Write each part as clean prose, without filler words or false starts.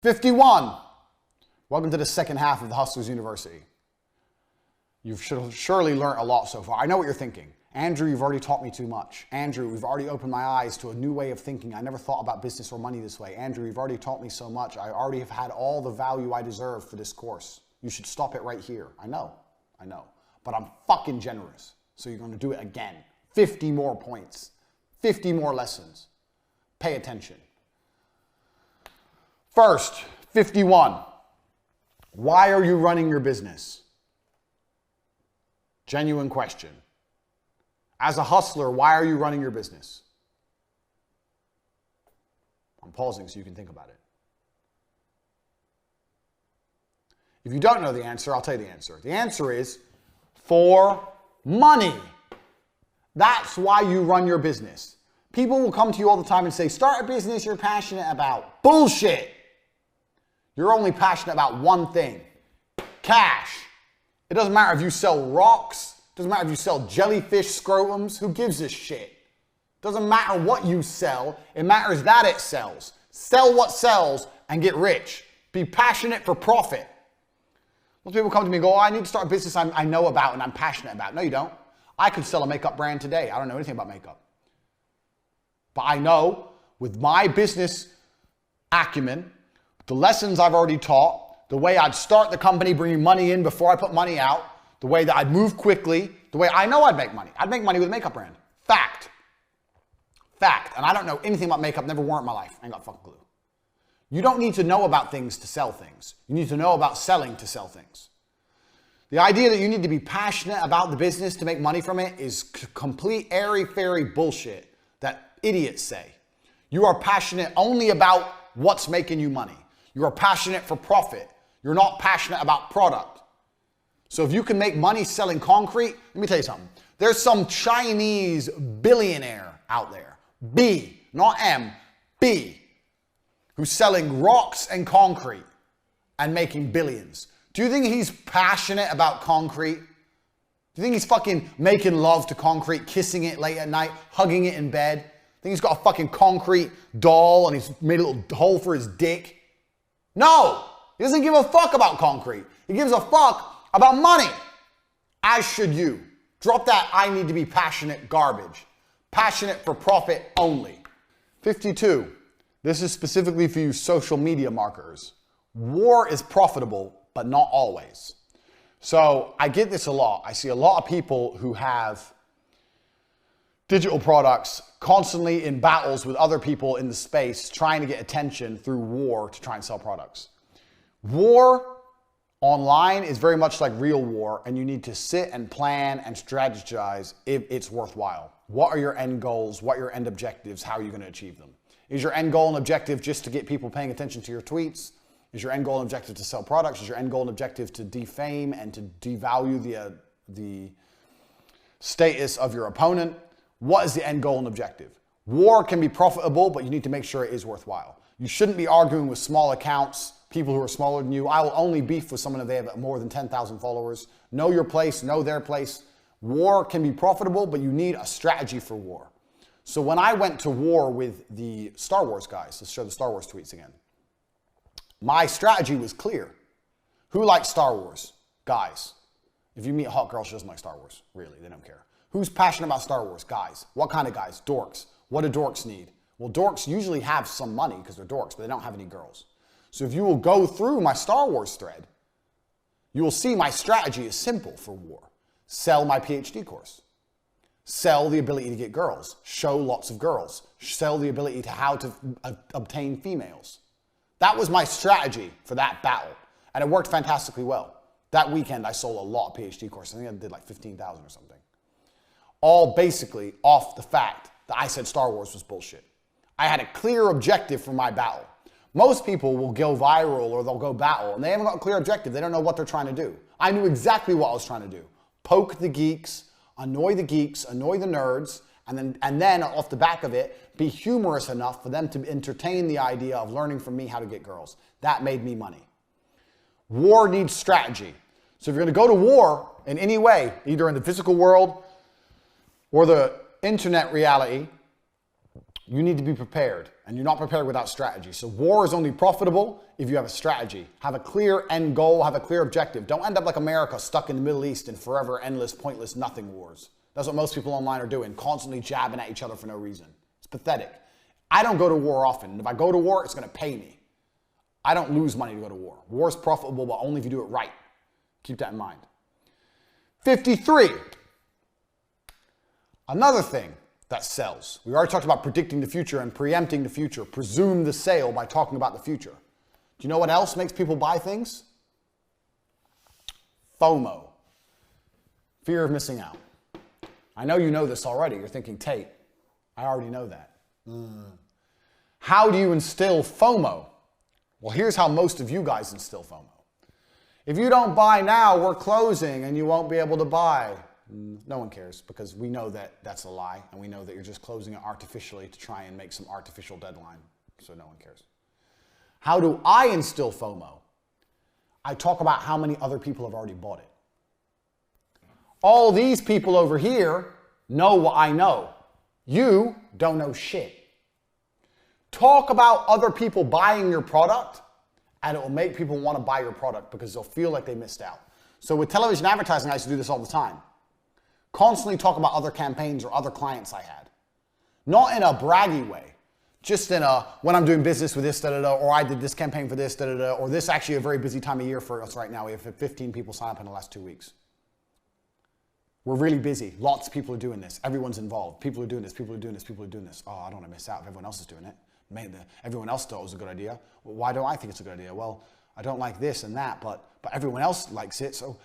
51. Welcome to the second half of the Hustlers University. You've surely learned a lot so far. I know what you're thinking. Andrew, you've already taught me too much. Andrew, we've already opened my eyes to a new way of thinking. I never thought about business or money this way. Andrew, you've already taught me so much. I already have had all the value I deserve for this course. You should stop it right here. I know. But I'm fucking generous. So you're going to do it again. 50 more points. 50 more lessons. Pay attention. First, 51. Why are you running your business? Genuine question. As a hustler, why are you running your business? I'm pausing so you can think about it. If you don't know the answer, I'll tell you the answer. The answer is for money. That's why you run your business. People will come to you all the time and say, start a business you're passionate about. Bullshit. You're only passionate about one thing, cash. It doesn't matter if you sell rocks. It doesn't matter if you sell jellyfish scrotums. Who gives a shit? It doesn't matter what you sell. It matters that it sells. Sell what sells and get rich. Be passionate for profit. Most people come to me and go, oh, I need to start a business I know about and I'm passionate about. No, you don't. I could sell a makeup brand today. I don't know anything about makeup. But I know with my business acumen, the lessons I've already taught, the way I'd start the company bringing money in before I put money out, the way that I'd move quickly, the way I know I'd make money. I'd make money with a makeup brand. Fact. And I don't know anything about makeup, never wore it in my life. I ain't got a fucking clue. You don't need to know about things to sell things. You need to know about selling to sell things. The idea that you need to be passionate about the business to make money from it is complete airy-fairy bullshit that idiots say. You are passionate only about what's making you money. You are passionate for profit. You're not passionate about product. So if you can make money selling concrete, let me tell you something. There's some Chinese billionaire out there, B, not M, B, who's selling rocks and concrete and making billions. Do you think he's passionate about concrete? Do you think he's fucking making love to concrete, kissing it late at night, hugging it in bed? Think he's got a fucking concrete doll and he's made a little hole for his dick? No, he doesn't give a fuck about concrete. He gives a fuck about money. As should you. Drop that I need to be passionate garbage. Passionate for profit only. 52. This is specifically for you social media marketers. War is profitable, but not always. So I get this a lot. I see a lot of people who have digital products constantly in battles with other people in the space trying to get attention through war to try and sell products. War online is very much like real war, and you need to sit and plan and strategize if it's worthwhile. What are your end goals? What are your end objectives? How are you going to achieve them? Is your end goal and objective just to get people paying attention to your tweets? Is your end goal and objective to sell products? Is your end goal and objective to defame and to devalue the status of your opponent? What is the end goal and objective? War can be profitable, but you need to make sure it is worthwhile. You shouldn't be arguing with small accounts, people who are smaller than you. I will only beef with someone if they have more than 10,000 followers. Know your place, know their place. War can be profitable, but you need a strategy for war. So when I went to war with the Star Wars guys, let's show the Star Wars tweets again. My strategy was clear. Who likes Star Wars? Guys. If you meet a hot girl, she doesn't like Star Wars. Really, they don't care. Who's passionate about Star Wars? Guys. What kind of guys? Dorks. What do dorks need? Well, dorks usually have some money because they're dorks, but they don't have any girls. So if you will go through my Star Wars thread, you will see my strategy is simple for war. Sell my PhD course. Sell the ability to get girls. Show lots of girls. Sell the ability to how to obtain females. That was my strategy for that battle. And it worked fantastically well. That weekend, I sold a lot of PhD courses. I think I did like 15,000 or something. All basically off the fact that I said Star Wars was bullshit. I had a clear objective for my battle. Most people will go viral or they'll go battle and they haven't got a clear objective. They don't know what they're trying to do. I knew exactly what I was trying to do. Poke the geeks, annoy the nerds, and then off the back of it, be humorous enough for them to entertain the idea of learning from me how to get girls. That made me money. War needs strategy. So if you're going to go to war in any way, either in the physical world or the internet reality, You need to be prepared, and you're not prepared without strategy. So war is only profitable if you have a strategy. Have a clear end goal, have a clear objective. Don't end up like America, stuck in the Middle East in forever, endless, pointless, nothing wars. That's what most people online are doing, constantly jabbing at each other for no reason. It's pathetic. I don't go to war often, and if I go to war, it's gonna pay me. I don't lose money to go to war. War is profitable, but only if you do it right. Keep that in mind. 53. Another thing that sells. We already talked about predicting the future and preempting the future. Presume the sale by talking about the future. Do you know what else makes people buy things? FOMO. Fear of missing out. I know you know this already. You're thinking, Tate, I already know that. How do you instill FOMO? Well, here's how most of you guys instill FOMO. If you don't buy now, we're closing and you won't be able to buy. No one cares, because we know that that's a lie, and we know that you're just closing it artificially to try and make some artificial deadline, so no one cares. How do I instill FOMO? I talk about how many other people have already bought it. All these people over here know what I know. You don't know shit. Talk about other people buying your product, and it will make people want to buy your product because they'll feel like they missed out. So with television advertising, I used to do this all the time. Constantly talk about other campaigns or other clients I had. Not in a braggy way, just in a, when I'm doing business with this, da-da-da, or I did this campaign for this, da-da-da, or this actually a very busy time of year for us right now. We have 15 people sign up in the last 2 weeks. We're really busy. Lots of people are doing this. Everyone's involved. People are doing this, people are doing this, people are doing this. Oh, I don't want to miss out if everyone else is doing it. Everyone else thought it was a good idea. Well, why don't I think it's a good idea? Well, I don't like this and that, but everyone else likes it, so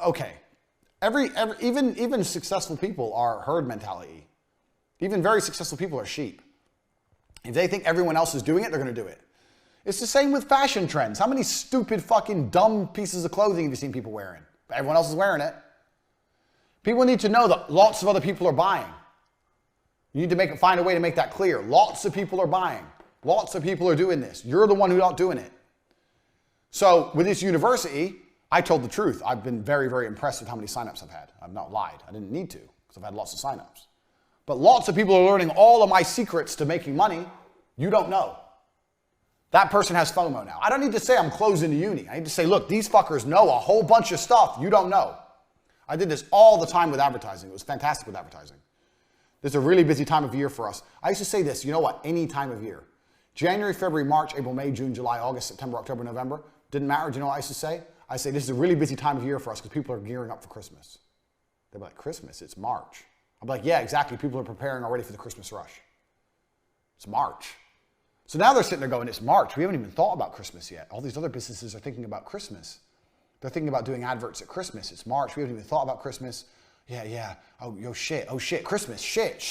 okay. Even successful people are herd mentality. Even very successful people are sheep. If they think everyone else is doing it, they're going to do it. It's the same with fashion trends. How many stupid, fucking, dumb pieces of clothing have you seen people wearing? But everyone else is wearing it. People need to know that lots of other people are buying. You need to find a way to make that clear. Lots of people are buying. Lots of people are doing this. You're the one who's not doing it. So with this university, I told the truth. I've been very, very impressed with how many signups I've had. I've not lied. I didn't need to because I've had lots of signups. But lots of people are learning all of my secrets to making money. You don't know. That person has FOMO now. I don't need to say I'm closing the uni. I need to say, look, these fuckers know a whole bunch of stuff you don't know. I did this all the time with advertising. It was fantastic with advertising. This is a really busy time of year for us. I used to say this, you know what, any time of year. January, February, March, April, May, June, July, August, September, October, November. Didn't matter. Do you know what I used to say? I say this is a really busy time of year for us because people are gearing up for Christmas. They're like, Christmas? It's March. I'm like, yeah, exactly. People are preparing already for the Christmas rush. It's March. So now they're sitting there going, it's March. We haven't even thought about Christmas yet. All these other businesses are thinking about Christmas. They're thinking about doing adverts at Christmas. It's March. We haven't even thought about Christmas. Yeah. Oh, yo, shit. Oh, shit. Christmas. Shit.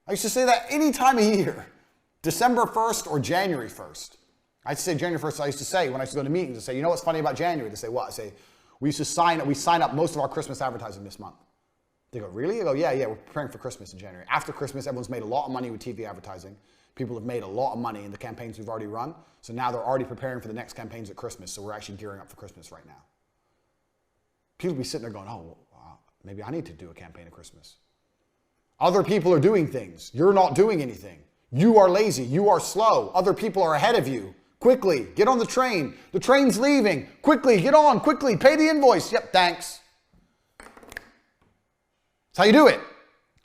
I used to say that any time of year. December 1st or January 1st. I used to say January 1st. I used to say, when I used to go to meetings, I say, you know what's funny about January? They say, what? I say, we sign up most of our Christmas advertising this month. They go, really? I go, yeah, we're preparing for Christmas in January. After Christmas, everyone's made a lot of money with TV advertising. People have made a lot of money in the campaigns we've already run. So now they're already preparing for the next campaigns at Christmas. So we're actually gearing up for Christmas right now. People be sitting there going, oh, well, maybe I need to do a campaign at Christmas. Other people are doing things. You're not doing anything. You are lazy. You are slow. Other people are ahead of you. Quickly, get on the train. The train's leaving. Quickly, get on. Quickly, pay the invoice. Yep, thanks. That's how you do it.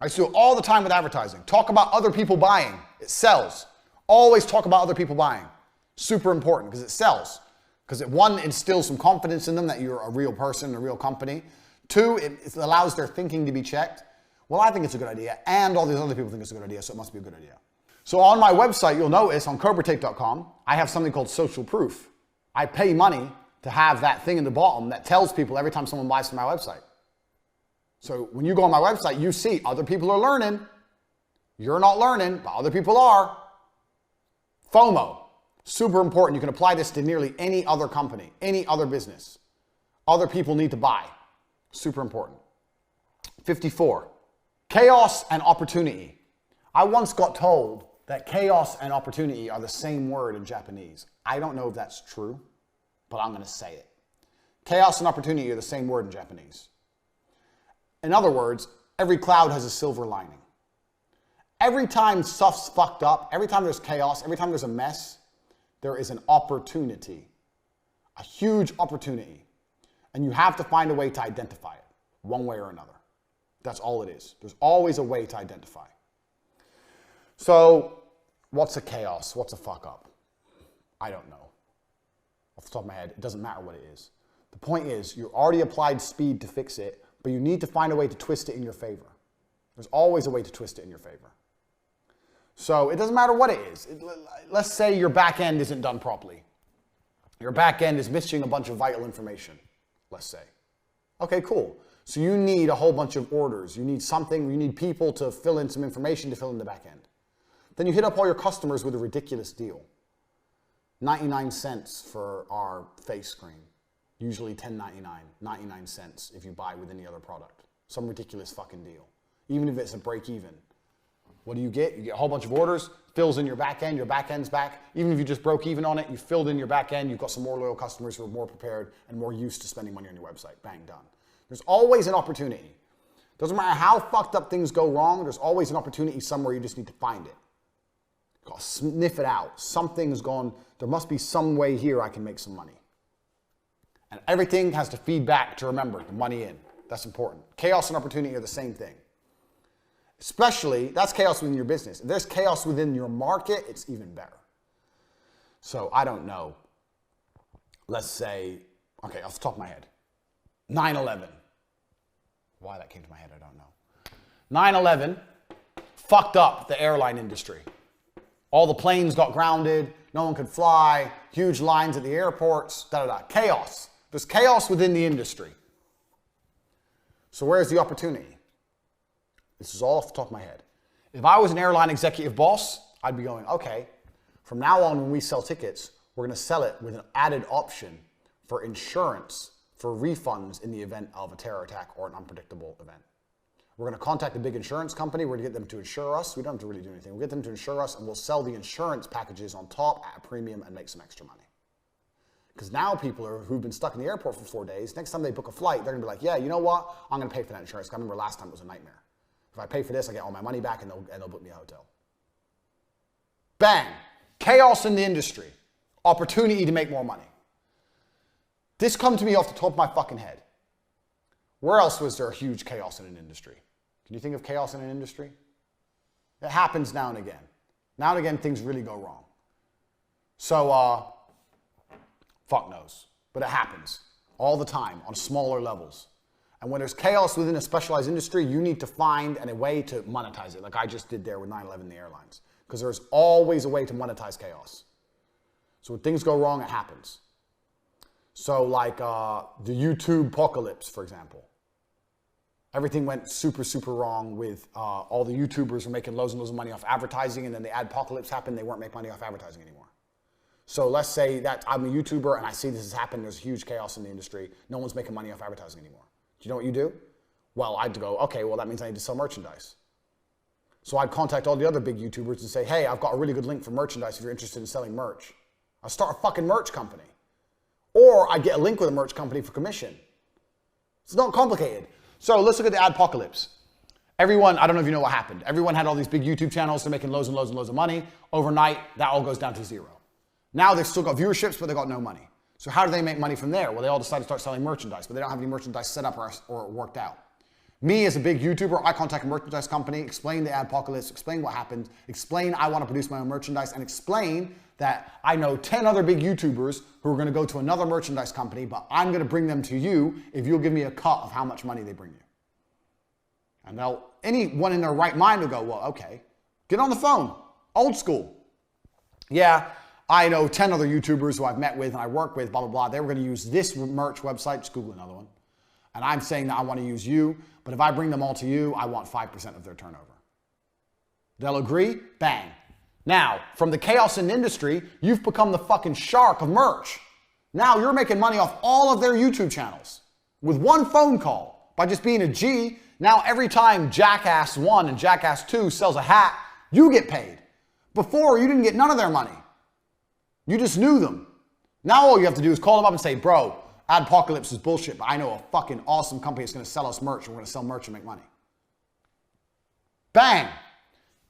I used to do it all the time with advertising. Talk about other people buying. It sells. Always talk about other people buying. Super important because it sells. Because one, instills some confidence in them that you're a real person, a real company. Two, it allows their thinking to be checked. Well, I think it's a good idea, and all these other people think it's a good idea, so it must be a good idea. So on my website, you'll notice on CobraTate.com, I have something called social proof. I pay money to have that thing in the bottom that tells people every time someone buys from my website. So when you go on my website, you see other people are learning. You're not learning, but other people are. FOMO, super important. You can apply this to nearly any other company, any other business. Other people need to buy. Super important. 54, chaos and opportunity. I once got told that chaos and opportunity are the same word in Japanese. I don't know if that's true, but I'm going to say it. Chaos and opportunity are the same word in Japanese. In other words, every cloud has a silver lining. Every time stuff's fucked up, every time there's chaos, every time there's a mess, there is an opportunity, a huge opportunity. And you have to find a way to identify it, one way or another. That's all it is. There's always a way to identify. So, what's a chaos? What's a fuck up? I don't know. Off the top of my head, it doesn't matter what it is. The point is, you already applied speed to fix it, but you need to find a way to twist it in your favor. There's always a way to twist it in your favor. So it doesn't matter what it is. Let's say your back end isn't done properly. Your back end is missing a bunch of vital information, let's say. Okay, cool. So you need a whole bunch of orders. You need something, you need people to fill in some information to fill in the back end. Then you hit up all your customers with a ridiculous deal. 99 cents for our face screen. Usually $10.99, 99 cents if you buy with any other product. Some ridiculous fucking deal. Even if it's a break even. What do you get? You get a whole bunch of orders, fills in your back end's back. Even if you just broke even on it, you filled in your back end, you've got some more loyal customers who are more prepared and more used to spending money on your website. Bang, done. There's always an opportunity. Doesn't matter how fucked up things go wrong, there's always an opportunity somewhere, you just need to find it. You've got to sniff it out. Something's gone, there must be some way here I can make some money. And everything has to feed back to remember the money in. That's important. Chaos and opportunity are the same thing. Especially, that's chaos within your business. If there's chaos within your market, it's even better. So, I don't know. Let's say, okay, off the top of my head, 9/11. Why that came to my head, I don't know. 9/11 fucked up the airline industry. All the planes got grounded, no one could fly, huge lines at the airports, Chaos. There's chaos within the industry. So where's the opportunity? This is all off the top of my head. If I was an airline executive boss, I'd be going, okay, from now on when we sell tickets, we're going to sell it with an added option for insurance, for refunds in the event of a terror attack or an unpredictable event. We're going to contact a big insurance company. We're going to get them to insure us. We don't have to really do anything. We'll get them to insure us and we'll sell the insurance packages on top at a premium and make some extra money. Because now people who've been stuck in the airport for 4 days, next time they book a flight, they're going to be like, yeah, you know what? I'm going to pay for that insurance. I remember last time it was a nightmare. If I pay for this, I get all my money back and they'll book me a hotel. Bang! Chaos in the industry. Opportunity to make more money. This comes to me off the top of my fucking head. Where else was there a huge chaos in an industry? Can you think of chaos in an industry? It happens now and again. Now and again, things really go wrong. So, fuck knows. But it happens all the time on smaller levels. And when there's chaos within a specialized industry, you need to find a way to monetize it, like I just did there with 9/11 the airlines. Because there's always a way to monetize chaos. So when things go wrong, it happens. So like the YouTube apocalypse, for example. Everything went super, super wrong with all the YouTubers were making loads and loads of money off advertising, and then the apocalypse happened, they weren't making money off advertising anymore. So let's say that I'm a YouTuber and I see this has happened, there's huge chaos in the industry, no one's making money off advertising anymore. Do you know what you do? Well, I'd go, okay, well that means I need to sell merchandise. So I'd contact all the other big YouTubers and say, hey, I've got a really good link for merchandise if you're interested in selling merch. I'll start a fucking merch company. Or I'd get a link with a merch company for commission. It's not complicated. So let's look at the adpocalypse. Everyone, I don't know if you know what happened. Everyone had all these big YouTube channels, they're making loads and loads and loads of money. Overnight, that all goes down to zero. Now they've still got viewerships, but they've got no money. So how do they make money from there? Well, they all decide to start selling merchandise, but they don't have any merchandise set up or worked out. Me as a big YouTuber, I contact a merchandise company, explain the adpocalypse, explain what happened, explain I want to produce my own merchandise, and explain that I know 10 other big YouTubers who are going to go to another merchandise company, but I'm going to bring them to you if you'll give me a cut of how much money they bring you. And anyone in their right mind will go, well, okay, get on the phone, old school. Yeah, I know 10 other YouTubers who I've met with and I work with, blah, blah, blah. They were going to use this merch website, just Google another one. And I'm saying that I want to use you, but if I bring them all to you, I want 5% of their turnover. They'll agree, bang. Now, from the chaos in the industry, you've become the fucking shark of merch. Now you're making money off all of their YouTube channels with one phone call by just being a G. Now every time Jackass 1 and Jackass 2 sells a hat, you get paid. Before, you didn't get none of their money. You just knew them. Now all you have to do is call them up and say, bro, Adpocalypse is bullshit, but I know a fucking awesome company that's going to sell us merch and we're going to sell merch and make money. Bang!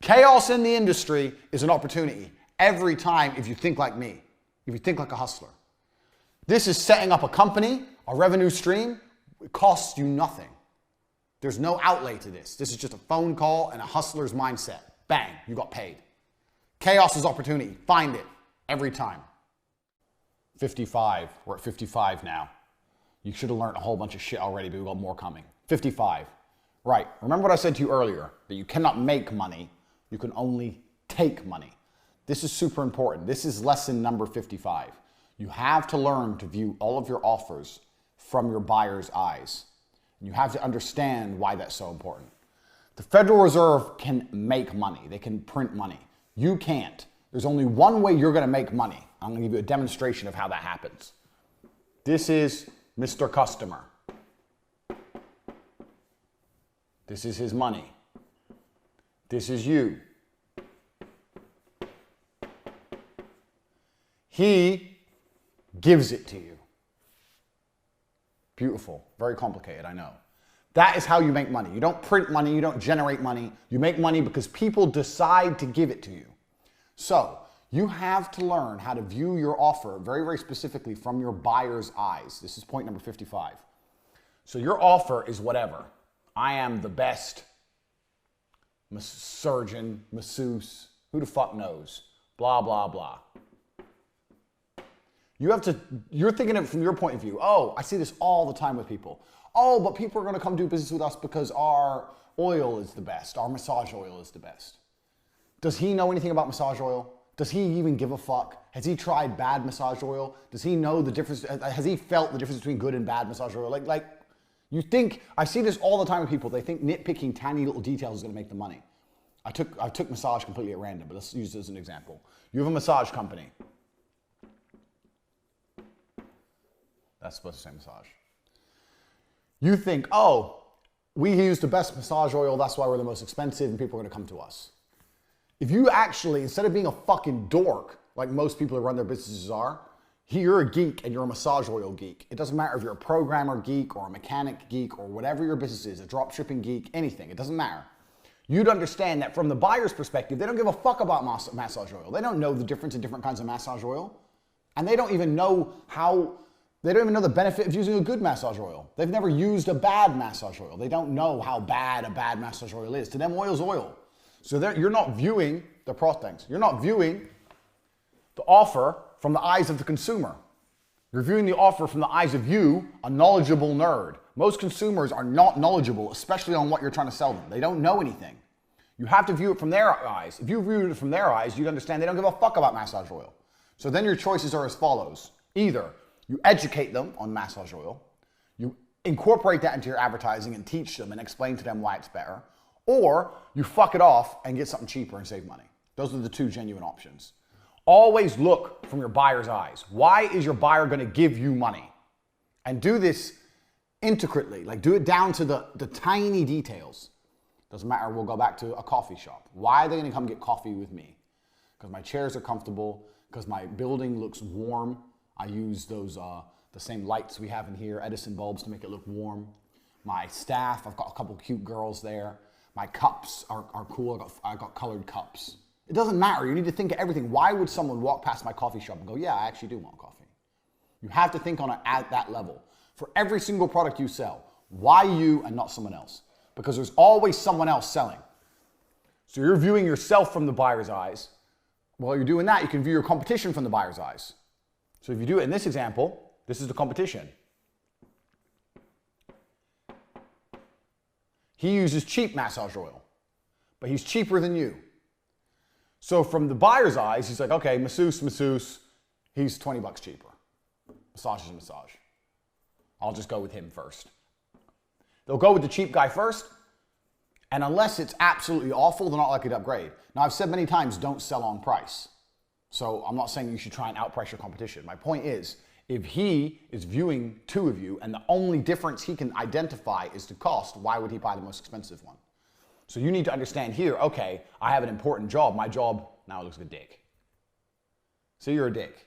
Chaos in the industry is an opportunity every time if you think like me, if you think like a hustler. This is setting up a company, a revenue stream. It costs you nothing. There's no outlay to this. This is just a phone call and a hustler's mindset. Bang, you got paid. Chaos is opportunity. Find it every time. 55. We're at 55 now. You should have learned a whole bunch of shit already, but we've got more coming. 55. Right. Remember what I said to you earlier, that you cannot make money. You can only take money. This is super important. This is lesson number 55. You have to learn to view all of your offers from your buyer's eyes. You have to understand why that's so important. The Federal Reserve can make money. They can print money. You can't. There's only one way you're going to make money. I'm going to give you a demonstration of how that happens. This is Mr. Customer. This is his money. This is you. He gives it to you. Beautiful. Very complicated, I know. That is how you make money. You don't print money. You don't generate money. You make money because people decide to give it to you. So you have to learn how to view your offer very, very specifically from your buyer's eyes. This is point number 55. So your offer is whatever. I am the best surgeon, masseuse, who the fuck knows, blah, blah, blah. You're thinking of it from your point of view. Oh, I see this all the time with people. Oh, but people are going to come do business with us because our oil is the best. Our massage oil is the best. Does he know anything about massage oil? Does he even give a fuck? Has he tried bad massage oil? Does he know the difference? Has he felt the difference between good and bad massage oil? Like you think, I see this all the time with people. They think nitpicking tiny little details is going to make them money. I took massage completely at random, but let's use this as an example. You have a massage company. That's supposed to say massage. You think, oh, we use the best massage oil, that's why we're the most expensive and people are gonna come to us. If you actually, instead of being a fucking dork, like most people who run their businesses are, you're a geek and you're a massage oil geek. It doesn't matter if you're a programmer geek or a mechanic geek or whatever your business is, a drop shipping geek, anything, it doesn't matter. You'd understand that from the buyer's perspective, they don't give a fuck about massage oil. They don't know the difference in different kinds of massage oil. And they don't even know they don't even know the benefit of using a good massage oil. They've never used a bad massage oil. They don't know how bad a bad massage oil is. To them, oil's oil. So you're not viewing the things. You're not viewing the offer from the eyes of the consumer. You're viewing the offer from the eyes of you, a knowledgeable nerd. Most consumers are not knowledgeable, especially on what you're trying to sell them. They don't know anything. You have to view it from their eyes. If you view it from their eyes, you'd understand they don't give a fuck about massage oil. So then your choices are as follows. Either you educate them on massage oil, you incorporate that into your advertising and teach them and explain to them why it's better, or you fuck it off and get something cheaper and save money. Those are the two genuine options. Always look from your buyer's eyes. Why is your buyer going to give you money? And do this intricately, like do it down to the tiny details. Doesn't matter, we'll go back to a coffee shop. Why are they going to come get coffee with me? Because my chairs are comfortable, because my building looks warm. I use those the same lights we have in here, Edison bulbs, to make it look warm. My staff, I've got a couple cute girls there. My cups are cool. I got colored cups. It doesn't matter. You need to think of everything. Why would someone walk past my coffee shop and go, yeah, I actually do want coffee? You have to think on it at that level. For every single product you sell, why you and not someone else? Because there's always someone else selling. So you're viewing yourself from the buyer's eyes. While you're doing that, you can view your competition from the buyer's eyes. So if you do it in this example, this is the competition. He uses cheap massage oil, but he's cheaper than you. So from the buyer's eyes, he's like, okay, masseuse, he's 20 bucks cheaper. Massage is a massage. I'll just go with him first. They'll go with the cheap guy first, and unless it's absolutely awful, they're not likely to upgrade. Now, I've said many times, don't sell on price. So I'm not saying you should try and outprice your competition. My point is, if he is viewing two of you and the only difference he can identify is the cost, why would he buy the most expensive one? So you need to understand here, okay, I have an important job. My job now looks like a dick. So you're a dick.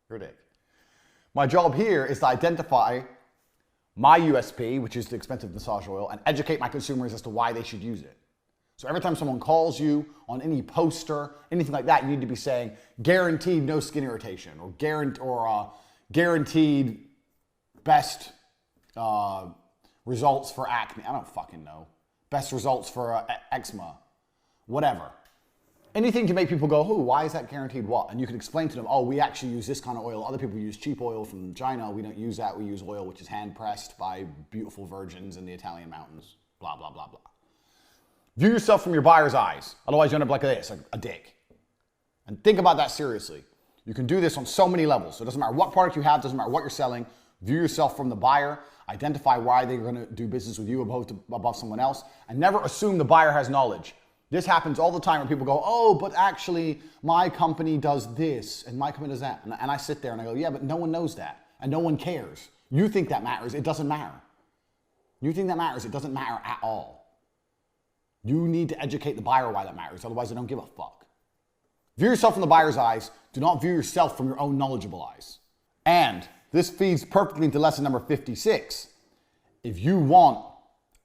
You're a dick. My job here is to identify my USP, which is the expensive massage oil, and educate my consumers as to why they should use it. So every time someone calls you on any poster, anything like that, you need to be saying guaranteed no skin irritation or guaranteed best results for acne. I don't fucking know. Best results for eczema, whatever. Anything to make people go, oh, why is that guaranteed what? And you can explain to them, oh, we actually use this kind of oil. Other people use cheap oil from China. We don't use that. We use oil which is hand pressed by beautiful virgins in the Italian mountains. Blah, blah, blah, blah. View yourself from your buyer's eyes. Otherwise you end up like this, like a dick. And think about that seriously. You can do this on so many levels. So it doesn't matter what product you have, doesn't matter what you're selling. View yourself from the buyer. Identify why they're going to do business with you above someone else. And never assume the buyer has knowledge. This happens all the time where people go, oh, but actually my company does this and my company does that. And I sit there and I go, yeah, but no one knows that. And no one cares. You think that matters. It doesn't matter. You think that matters. It doesn't matter at all. You need to educate the buyer why that matters. Otherwise, they don't give a fuck. View yourself from the buyer's eyes. Do not view yourself from your own knowledgeable eyes. And this feeds perfectly into lesson number 56. If you want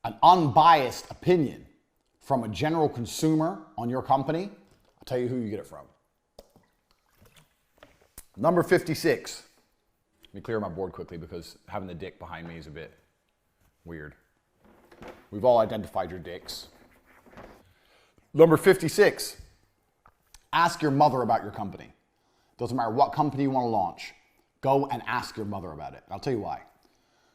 an unbiased opinion from a general consumer on your company, I'll tell you who you get it from. Number 56. Let me clear my board quickly because having the dick behind me is a bit weird. We've all identified your dicks. Number 56. Ask your mother about your company. Doesn't matter what company you want to launch. Go and ask your mother about it. I'll tell you why.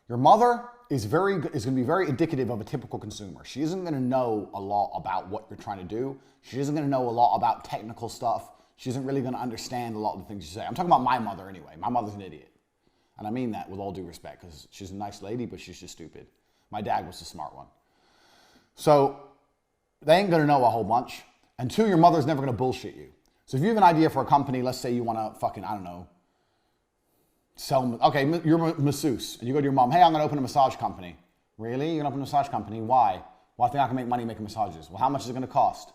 Your mother is going to be very indicative of a typical consumer. She isn't going to know a lot about what you're trying to do. She isn't going to know a lot about technical stuff. She isn't really going to understand a lot of the things you say. I'm talking about my mother anyway. My mother's an idiot. And I mean that with all due respect because she's a nice lady, but she's just stupid. My dad was the smart one. So they ain't going to know a whole bunch. And two, your mother's never going to bullshit you. So if you have an idea for a company, let's say you want to fucking, I don't know, okay, you're a masseuse, and you go to your mom, hey, I'm going to open a massage company. Really? You're going to open a massage company? Why? Well, I think I can make money making massages. Well, how much is it going to cost?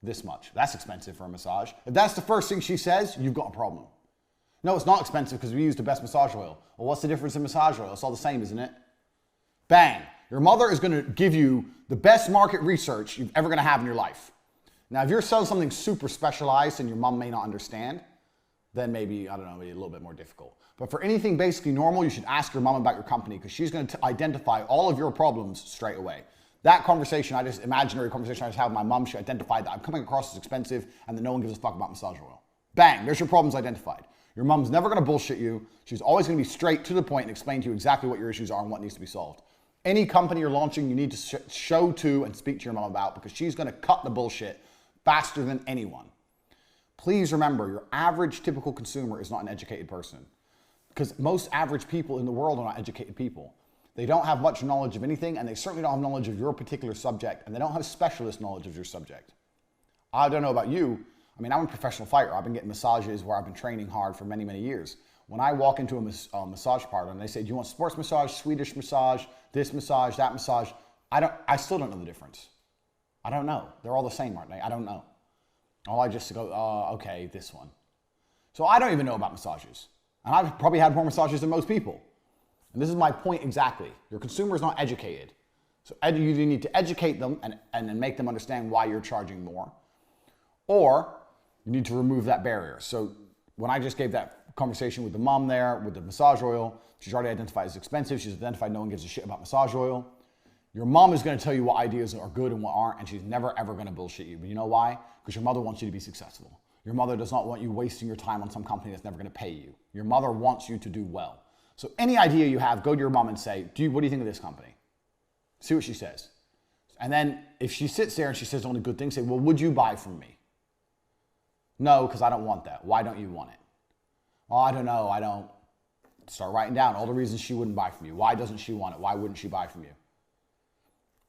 This much. That's expensive for a massage. If that's the first thing she says, you've got a problem. No, it's not expensive because we use the best massage oil. Well, what's the difference in massage oil? It's all the same, isn't it? Bang. Your mother is going to give you the best market research you're ever going to have in your life. Now, if you're selling something super specialized and your mom may not understand, then maybe, I don't know, maybe a little bit more difficult. But for anything basically normal, you should ask your mom about your company because she's going to identify all of your problems straight away. That conversation, imaginary conversation I just had with my mom, she identified that I'm coming across as expensive and that no one gives a fuck about massage oil. Bang, there's your problems identified. Your mom's never going to bullshit you. She's always going to be straight to the point and explain to you exactly what your issues are and what needs to be solved. Any company you're launching, you need to show to and speak to your mom about because she's going to cut the bullshit faster than anyone. Please remember, your average typical consumer is not an educated person because most average people in the world are not educated people. They don't have much knowledge of anything and they certainly don't have knowledge of your particular subject and they don't have specialist knowledge of your subject. I don't know about you. I mean, I'm a professional fighter. I've been getting massages where I've been training hard for many, many years. When I walk into a massage parlor and they say, do you want sports massage, Swedish massage, this massage, that massage? I still don't know the difference. I don't know. They're all the same, aren't they? I don't know. All I just go, okay, this one. So I don't even know about massages. And I've probably had more massages than most people. And this is my point exactly. Your consumer is not educated. So you need to educate them and then make them understand why you're charging more. Or you need to remove that barrier. So when I just gave that conversation with the mom there, with the massage oil, she's already identified as expensive. She's identified no one gives a shit about massage oil. Your mom is going to tell you what ideas are good and what aren't, and she's never ever going to bullshit you. But you know why? Because your mother wants you to be successful. Your mother does not want you wasting your time on some company that's never going to pay you. Your mother wants you to do well. So any idea you have, go to your mom and say, what do you think of this company? See what she says. And then if she sits there and she says only good things, say, well, would you buy from me? No, because I don't want that. Why don't you want it? Oh, I don't know. I don't. Start writing down all the reasons she wouldn't buy from you. Why doesn't she want it? Why wouldn't she buy from you?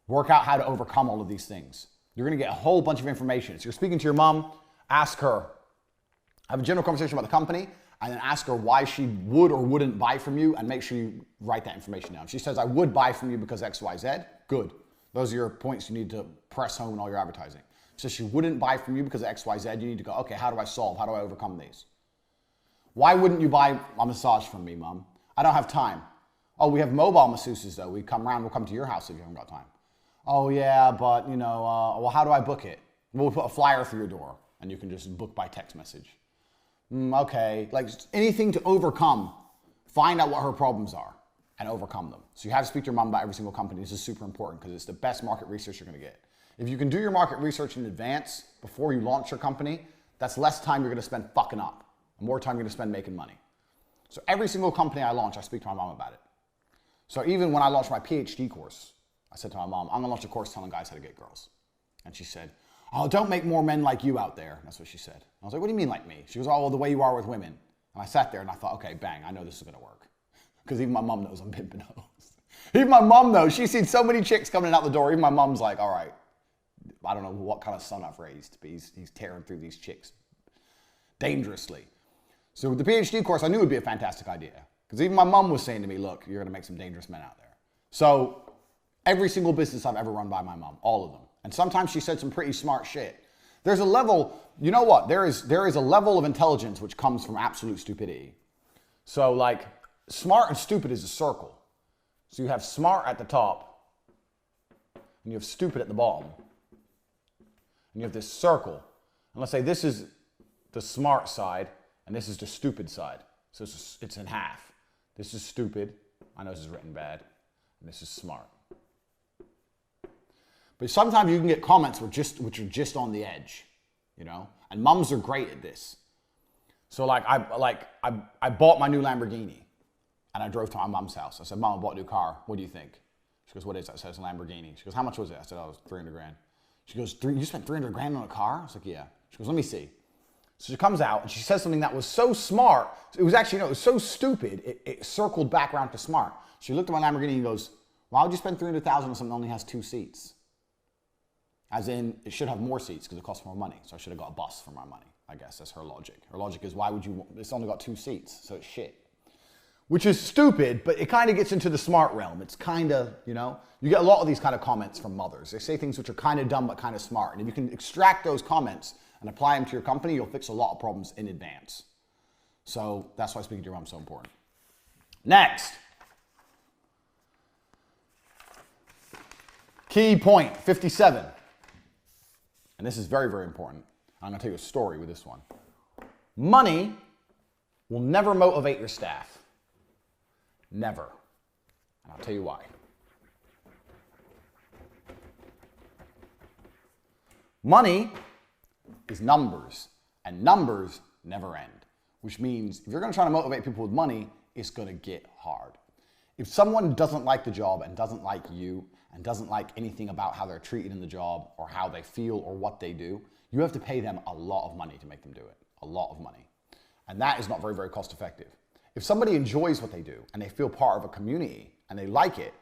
Work out how to overcome all of these things. You're going to get a whole bunch of information. So you're speaking to your mom, ask her, have a general conversation about the company, and then ask her why she would or wouldn't buy from you, and make sure you write that information down. If she says, I would buy from you because X, Y, Z, good. Those are your points you need to press home in all your advertising. If she says she wouldn't buy from you because of X, Y, Z, you need to go, okay, how do I solve? How do I overcome these? Why wouldn't you buy a massage from me, Mom? I don't have time. Oh, we have mobile masseuses though. We come around, we'll come to your house if you haven't got time. Oh yeah, but you know, well, how do I book it? We'll put a flyer through your door and you can just book by text message. Okay, like anything to overcome, find out what her problems are and overcome them. So you have to speak to your mom about every single company. This is super important because it's the best market research you're gonna get. If you can do your market research in advance before you launch your company, that's less time you're gonna spend fucking up and more time you're gonna spend making money. So every single company I launch, I speak to my mom about it. So even when I launched my PhD course, I said to my mom, I'm gonna launch a course telling guys how to get girls. And she said, oh, don't make more men like you out there. That's what she said. I was like, what do you mean like me? She goes, oh, well, the way you are with women. And I sat there and I thought, okay, bang, I know this is gonna work. Because even my mom knows I'm pimping hoes. Even my mom knows. She's seen so many chicks coming out the door. Even my mom's like, all right, I don't know what kind of son I've raised, but he's tearing through these chicks dangerously. So with the PhD course, I knew it would be a fantastic idea. Because even my mom was saying to me, look, you're gonna make some dangerous men out there. So every single business I've ever run by my mom, all of them. And sometimes she said some pretty smart shit. There's a level, you know what? There is a level of intelligence which comes from absolute stupidity. So like, smart and stupid is a circle. So you have smart at the top, and you have stupid at the bottom. And you have this circle. And let's say this is the smart side, and this is the stupid side. So it's in half. This is stupid. I know this is written bad. And this is smart. But sometimes you can get comments which are just on the edge, you know? And mums are great at this. So I bought my new Lamborghini. And I drove to my mom's house. I said, Mom, I bought a new car. What do you think? She goes, what is that? I said, it's a Lamborghini. She goes, how much was it? I said, oh, it was 300 grand. She goes, you spent 300 grand on a car? I was like, yeah. She goes, let me see. So she comes out and she says something that was so smart. It was actually, no, it was so stupid. It circled back around to smart. She looked at my Lamborghini and goes, why would you spend 300,000 on something that only has 2 seats? As in, it should have more seats because it costs more money. So I should have got a bus for my money. I guess that's her logic. Her logic is, why would you, it's only got 2 seats, so it's shit. Which is stupid, but it kind of gets into the smart realm. It's kind of, you know, you get a lot of these kind of comments from mothers. They say things which are kind of dumb, but kind of smart. And if you can extract those comments and apply them to your company, you'll fix a lot of problems in advance. So that's why speaking to your mom is so important. Next. Key point 57. And this is very, very important. I'm going to tell you a story with this one. Money will never motivate your staff. Never. And I'll tell you why. Money is numbers, and numbers never end. Which means if you're going to try to motivate people with money, it's going to get hard. If someone doesn't like the job and doesn't like you and doesn't like anything about how they're treated in the job or how they feel or what they do, you have to pay them a lot of money to make them do it. A lot of money. And that is not very, very cost effective. If somebody enjoys what they do and they feel part of a community and they like it,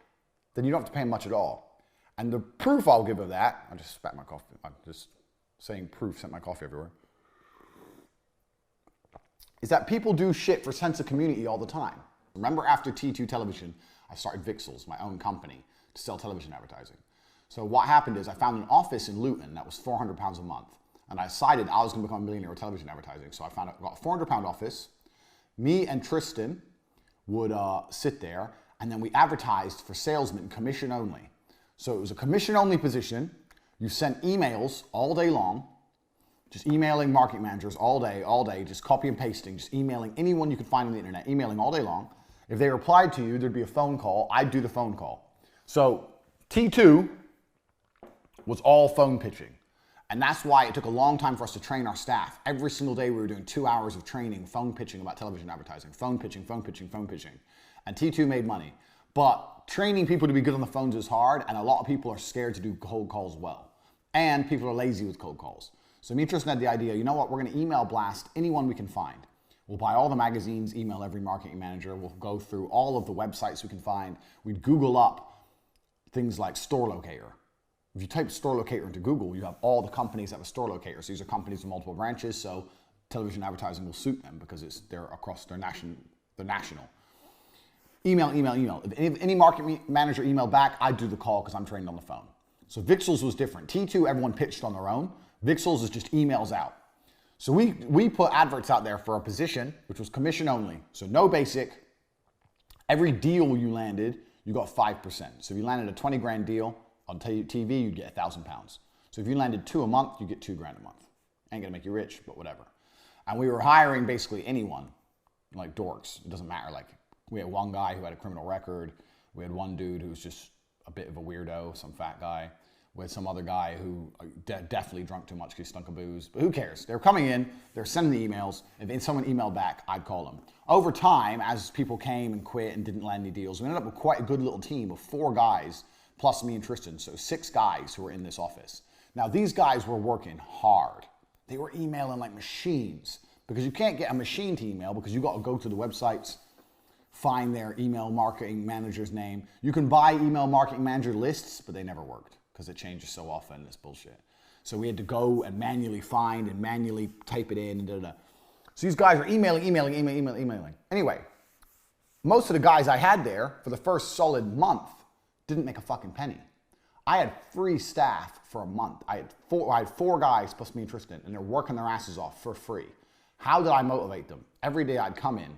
then you don't have to pay them much at all. And the proof I'll give of that, I just spat my coffee, I'm just saying proof, sent my coffee everywhere, is that people do shit for sense of community all the time. Remember after T2 Television, I started Vixels, my own company, to sell television advertising. So what happened is I found an office in Luton that was £400 a month. And I decided I was gonna become a millionaire with television advertising. So I got a £400 office. Me and Tristan would sit there, and then we advertised for salesmen, commission only. So it was a commission only position. You sent emails all day long, just emailing marketing managers all day, just copy and pasting, just emailing anyone you could find on the internet, emailing all day long. If they replied to you, there'd be a phone call. I'd do the phone call. So T2 was all phone pitching. And that's why it took a long time for us to train our staff. Every single day we were doing 2 hours of training, phone pitching about television advertising, phone pitching, phone pitching, phone pitching. And T2 made money. But training people to be good on the phones is hard, and a lot of people are scared to do cold calls well. And people are lazy with cold calls. So me and Tristan had the idea, you know what, we're gonna email blast anyone we can find. We'll buy all the magazines, email every marketing manager, we'll go through all of the websites we can find. We'd Google up things like store locator. If you type store locator into Google, you have all the companies that have a store locator. So these are companies with multiple branches, so television advertising will suit them because they're across, they're national. Email. If any marketing manager emailed back, I'd do the call because I'm trained on the phone. So Vixels was different. T2, everyone pitched on their own. Vixels is just emails out. So we put adverts out there for a position, which was commission only. So no basic. Every deal you landed, you got 5%. So if you landed a 20 grand deal, On TV, you'd get £1,000. So if you landed 2 a month, you get $2 grand a month. Ain't gonna make you rich, but whatever. And we were hiring basically anyone, like dorks. It doesn't matter. Like, we had one guy who had a criminal record. We had one dude who was just a bit of a weirdo, some fat guy. We had some other guy who definitely drunk too much because he stunk of booze. But who cares? They were coming in, they were sending the emails. If someone emailed back, I'd call them. Over time, as people came and quit and didn't land any deals, we ended up with quite a good little team of 4 guys, plus me and Tristan. So 6 guys who were in this office. Now, these guys were working hard. They were emailing like machines, because you can't get a machine to email because you got to go to the websites, find their email marketing manager's name. You can buy email marketing manager lists, but they never worked because it changes so often. It's bullshit. So we had to go and manually find and manually type it in and da-da-da. So these guys are emailing. Anyway, most of the guys I had there for the first solid month didn't make a fucking penny. I had free staff for a month. I had 4 guys plus me and Tristan, and they're working their asses off for free. How did I motivate them? Every day I'd come in,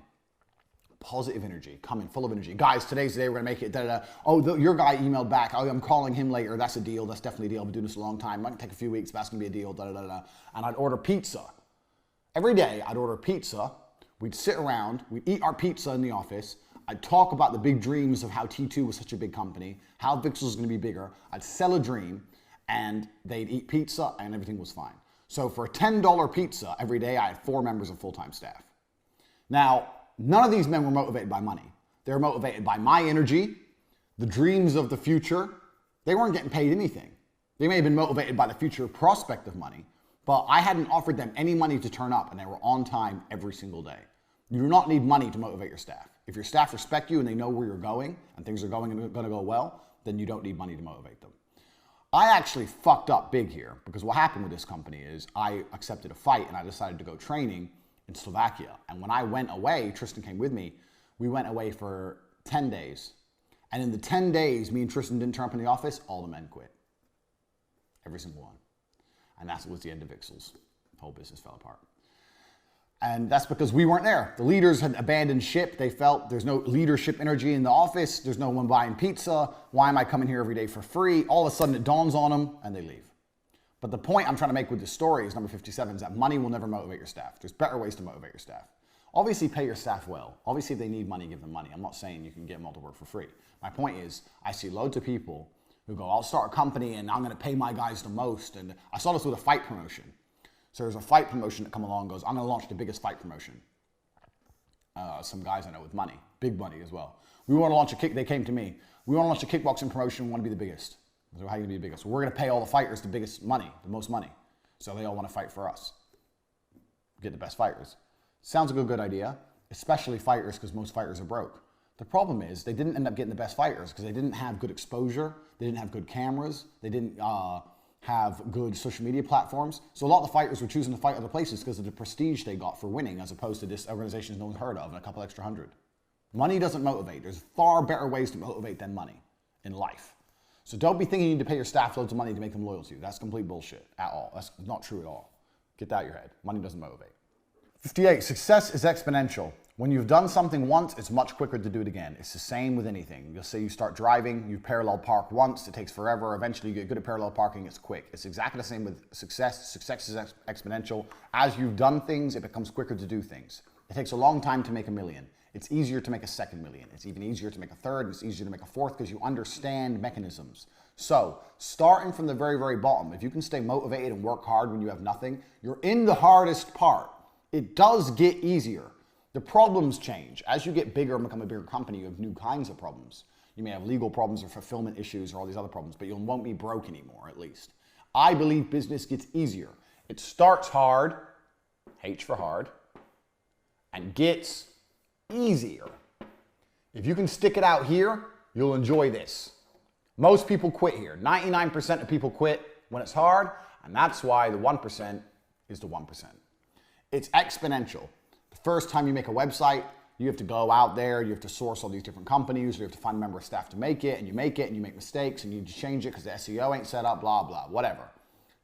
positive energy, come in full of energy. Guys, today's the day, we're gonna make it, da-da-da. Oh, your guy emailed back. Oh, I'm calling him later. That's a deal. That's definitely a deal. I've been doing this a long time. Might take a few weeks, but that's gonna be a deal, da-da-da-da. And I'd order pizza. Every day I'd order pizza. We'd sit around, we'd eat our pizza in the office. I'd talk about the big dreams of how T2 was such a big company, how Vixels was gonna be bigger. I'd sell a dream, and they'd eat pizza, and everything was fine. So for a $10 pizza every day, I had 4 members of full-time staff. Now, none of these men were motivated by money. They were motivated by my energy, the dreams of the future. They weren't getting paid anything. They may have been motivated by the future prospect of money, but I hadn't offered them any money to turn up, and they were on time every single day. You do not need money to motivate your staff. If your staff respect you and they know where you're going and things are going to go well, then you don't need money to motivate them. I actually fucked up big here, because what happened with this company is I accepted a fight and I decided to go training in Slovakia. And when I went away, Tristan came with me, we went away for 10 days. And in the 10 days, me and Tristan didn't turn up in the office, all the men quit. Every single one. And that was the end of Vixels. The whole business fell apart. And that's because we weren't there. The leaders had abandoned ship. They felt there's no leadership energy in the office. There's no one buying pizza. Why am I coming here every day for free? All of a sudden it dawns on them and they leave. But the point I'm trying to make with this story is number 57, is that money will never motivate your staff. There's better ways to motivate your staff. Obviously pay your staff well. Obviously if they need money, give them money. I'm not saying you can get them all to work for free. My point is, I see loads of people who go, I'll start a company and I'm gonna pay my guys the most. And I saw this with a fight promotion. So there's a fight promotion that come along and goes, I'm gonna launch the biggest fight promotion. Some guys I know with money, big money as well. We wanna launch they came to me. We wanna launch a kickboxing promotion, we wanna be the biggest. So how are you gonna be the biggest? Well, we're gonna pay all the fighters the biggest money, the most money. So they all wanna fight for us. Get the best fighters. Sounds like a good idea, especially fighters, because most fighters are broke. The problem is they didn't end up getting the best fighters because they didn't have good exposure, they didn't have good cameras, they didn't have good social media platforms. So a lot of the fighters were choosing to fight other places because of the prestige they got for winning, as opposed to this organizations no one's heard of and a couple extra hundred. Money doesn't motivate. There's far better ways to motivate than money in life. So don't be thinking you need to pay your staff loads of money to make them loyal to you. That's complete bullshit at all. That's not true at all. Get that out of your head. Money doesn't motivate. 58, success is exponential. When you've done something once, it's much quicker to do it again. It's the same with anything. You'll say you start driving, you parallel park once, it takes forever. Eventually you get good at parallel parking, it's quick. It's exactly the same with success. Success is exponential. As you've done things, it becomes quicker to do things. It takes a long time to make $1 million. It's easier to make a second million. It's even easier to make a third, and it's easier to make a fourth because you understand mechanisms. So, starting from the very, very bottom, if you can stay motivated and work hard when you have nothing, you're in the hardest part. It does get easier. The problems change. As you get bigger and become a bigger company, you have new kinds of problems. You may have legal problems or fulfillment issues or all these other problems, but you won't be broke anymore, at least. I believe business gets easier. It starts hard, H for hard, and gets easier. If you can stick it out here, you'll enjoy this. Most people quit here. 99% of people quit when it's hard, and that's why the 1% is the 1%. It's exponential. The first time you make a website, you have to go out there, you have to source all these different companies, you have to find a member of staff to make it, and you make it, and you make mistakes, and you need to change it because the SEO ain't set up, blah, blah, whatever.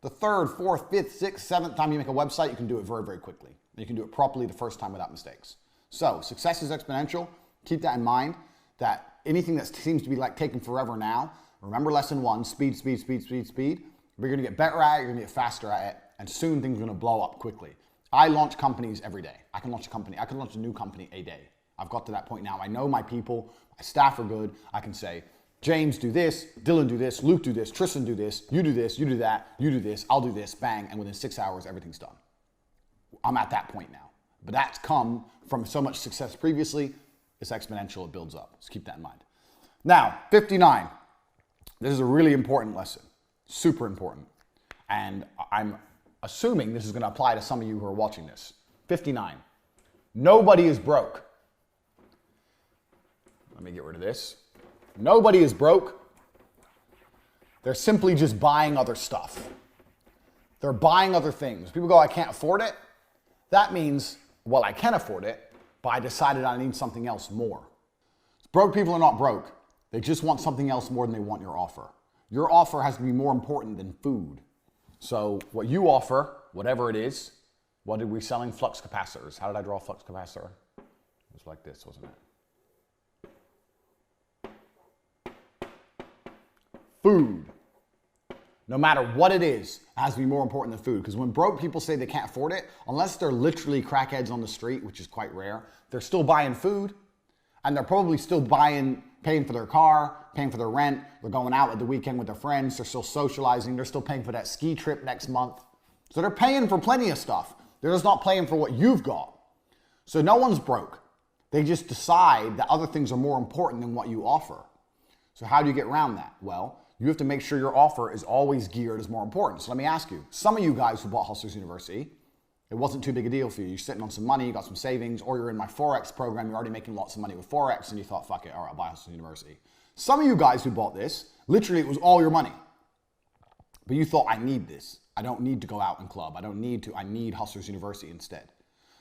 The third, fourth, fifth, sixth, seventh time you make a website, you can do it very, very quickly. You can do it properly the first time without mistakes. So, success is exponential. Keep that in mind, that anything that seems to be like taking forever now, Remember lesson 1, speed, speed, speed, speed, speed. But you're gonna get better at it, you're gonna get faster at it, and soon things are gonna blow up quickly. I launch companies every day. I can launch a new company a day. I've got to that point now. I know my people, my staff are good. I can say, James, do this, Dylan, do this, Luke, do this, Tristan, do this, you do that, you do this, I'll do this, bang, and within 6 hours, everything's done. I'm at that point now. But that's come from so much success previously, it's exponential, it builds up. Just keep that in mind. Now, 59. This is a really important lesson, super important. And I'm assuming this is gonna apply to some of you who are watching this. 59. Nobody is broke. Let me get rid of this. Nobody is broke. They're simply just buying other stuff. They're buying other things. People go, I can't afford it. That means, well, I can afford it, but I decided I need something else more. Broke people are not broke. They just want something else more than they want your offer. Your offer has to be more important than food. So what you offer, whatever it is, what did we selling? Flux capacitors. How did I draw a flux capacitor? It was like this, wasn't it? Food. No matter what it is, it has to be more important than food. Because when broke people say they can't afford it, unless they're literally crackheads on the street, which is quite rare, they're still buying food. And they're probably still paying for their car, paying for their rent. They're going out at the weekend with their friends. They're still socializing. They're still paying for that ski trip next month. So they're paying for plenty of stuff. They're just not paying for what you've got. So no one's broke. They just decide that other things are more important than what you offer. So how do you get around that? Well, you have to make sure your offer is always geared as more important. So let me ask you, some of you guys who bought Hustlers University, it wasn't too big a deal for you. You're sitting on some money, you got some savings, or you're in my Forex program, you're already making lots of money with Forex, and you thought, fuck it, all right, I'll buy Hustlers University. Some of you guys who bought this, literally it was all your money. But you thought, I need this. I don't need to go out and club. I need Hustlers University instead.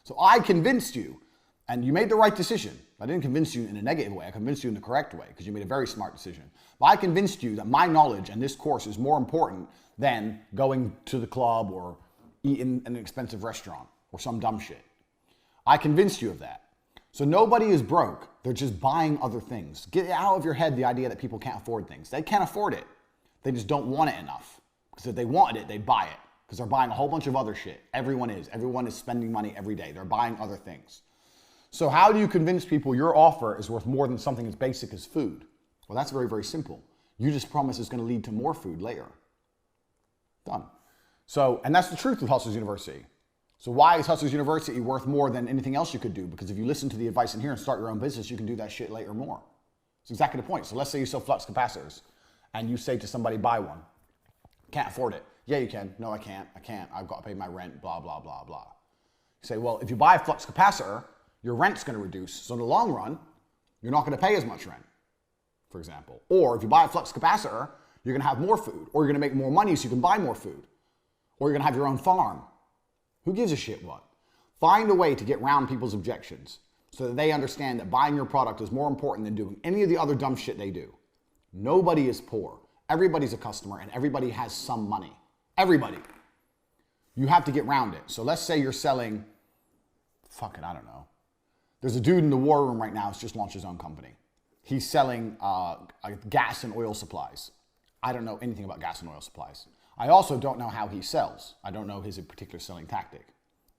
So I convinced you, and you made the right decision. I didn't convince you in a negative way. I convinced you in the correct way because you made a very smart decision. But I convinced you that my knowledge and this course is more important than going to the club or eating in an expensive restaurant or some dumb shit. I convinced you of that. So nobody is broke. They're just buying other things. Get out of your head the idea that people can't afford things. They can't afford it. They just don't want it enough. Because if they wanted it, they'd buy it. Because they're buying a whole bunch of other shit. Everyone is. Everyone is spending money every day. They're buying other things. So how do you convince people your offer is worth more than something as basic as food? Well, that's very, very simple. You just promise it's going to lead to more food later. Done. So, and that's the truth with Hustlers University. So why is Hustlers University worth more than anything else you could do? Because if you listen to the advice in here and start your own business, you can do that shit later more. It's exactly the point. So let's say you sell flux capacitors and you say to somebody, buy one. Can't afford it. Yeah, you can. No, I can't. I've got to pay my rent, blah, blah, blah, blah. You say, well, if you buy a flux capacitor, your rent's going to reduce. So in the long run, you're not going to pay as much rent, for example. Or if you buy a flux capacitor, you're going to have more food. Or you're going to make more money so you can buy more food. Or you're going to have your own farm. Who gives a shit what? Find a way to get around people's objections so that they understand that buying your product is more important than doing any of the other dumb shit they do. Nobody is poor. Everybody's a customer and everybody has some money. Everybody. You have to get around it. So let's say you're selling, I don't know. There's a dude in the war room right now who's just launched his own company. He's selling gas and oil supplies. I don't know anything about gas and oil supplies. I also don't know how he sells. I don't know his particular selling tactic.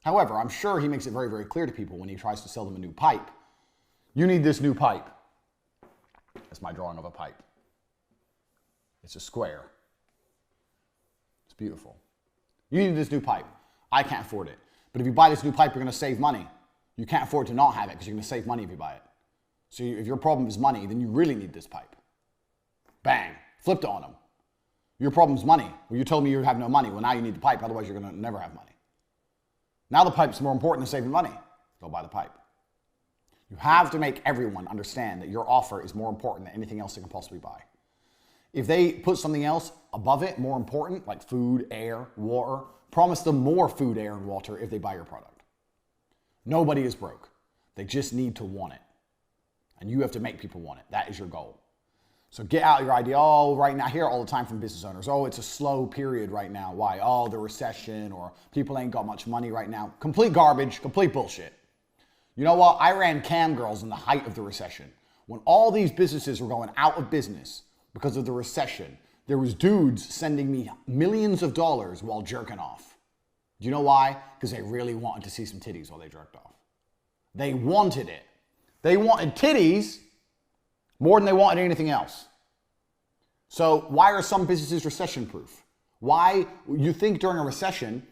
However, I'm sure he makes it very, very clear to people when he tries to sell them a new pipe. You need this new pipe. That's my drawing of a pipe. It's a square. It's beautiful. You need this new pipe. I can't afford it. But if you buy this new pipe, you're going to save money. You can't afford to not have it because you're going to save money if you buy it. So if your problem is money, then you really need this pipe. Bang. Flipped it on him. Your problem's money. Well, you told me you have no money. Well, now you need the pipe. Otherwise, you're going to never have money. Now the pipe's more important than saving money. Go buy the pipe. You have to make everyone understand that your offer is more important than anything else they can possibly buy. If they put something else above it, more important, like food, air, water, promise them more food, air, and water if they buy your product. Nobody is broke. They just need to want it. And you have to make people want it. That is your goal. So get out your idea. Oh, right now, I hear all the time from business owners, oh, it's a slow period right now. Why? Oh, the recession, or people ain't got much money right now. Complete garbage, complete bullshit. You know what? I ran cam girls in the height of the recession. When all these businesses were going out of business, because of the recession. There was dudes sending me millions of dollars while jerking off. Do you know why? Because they really wanted to see some titties while they jerked off. They wanted it. They wanted titties more than they wanted anything else. So why are some businesses recession-proof? Why you think during a recession,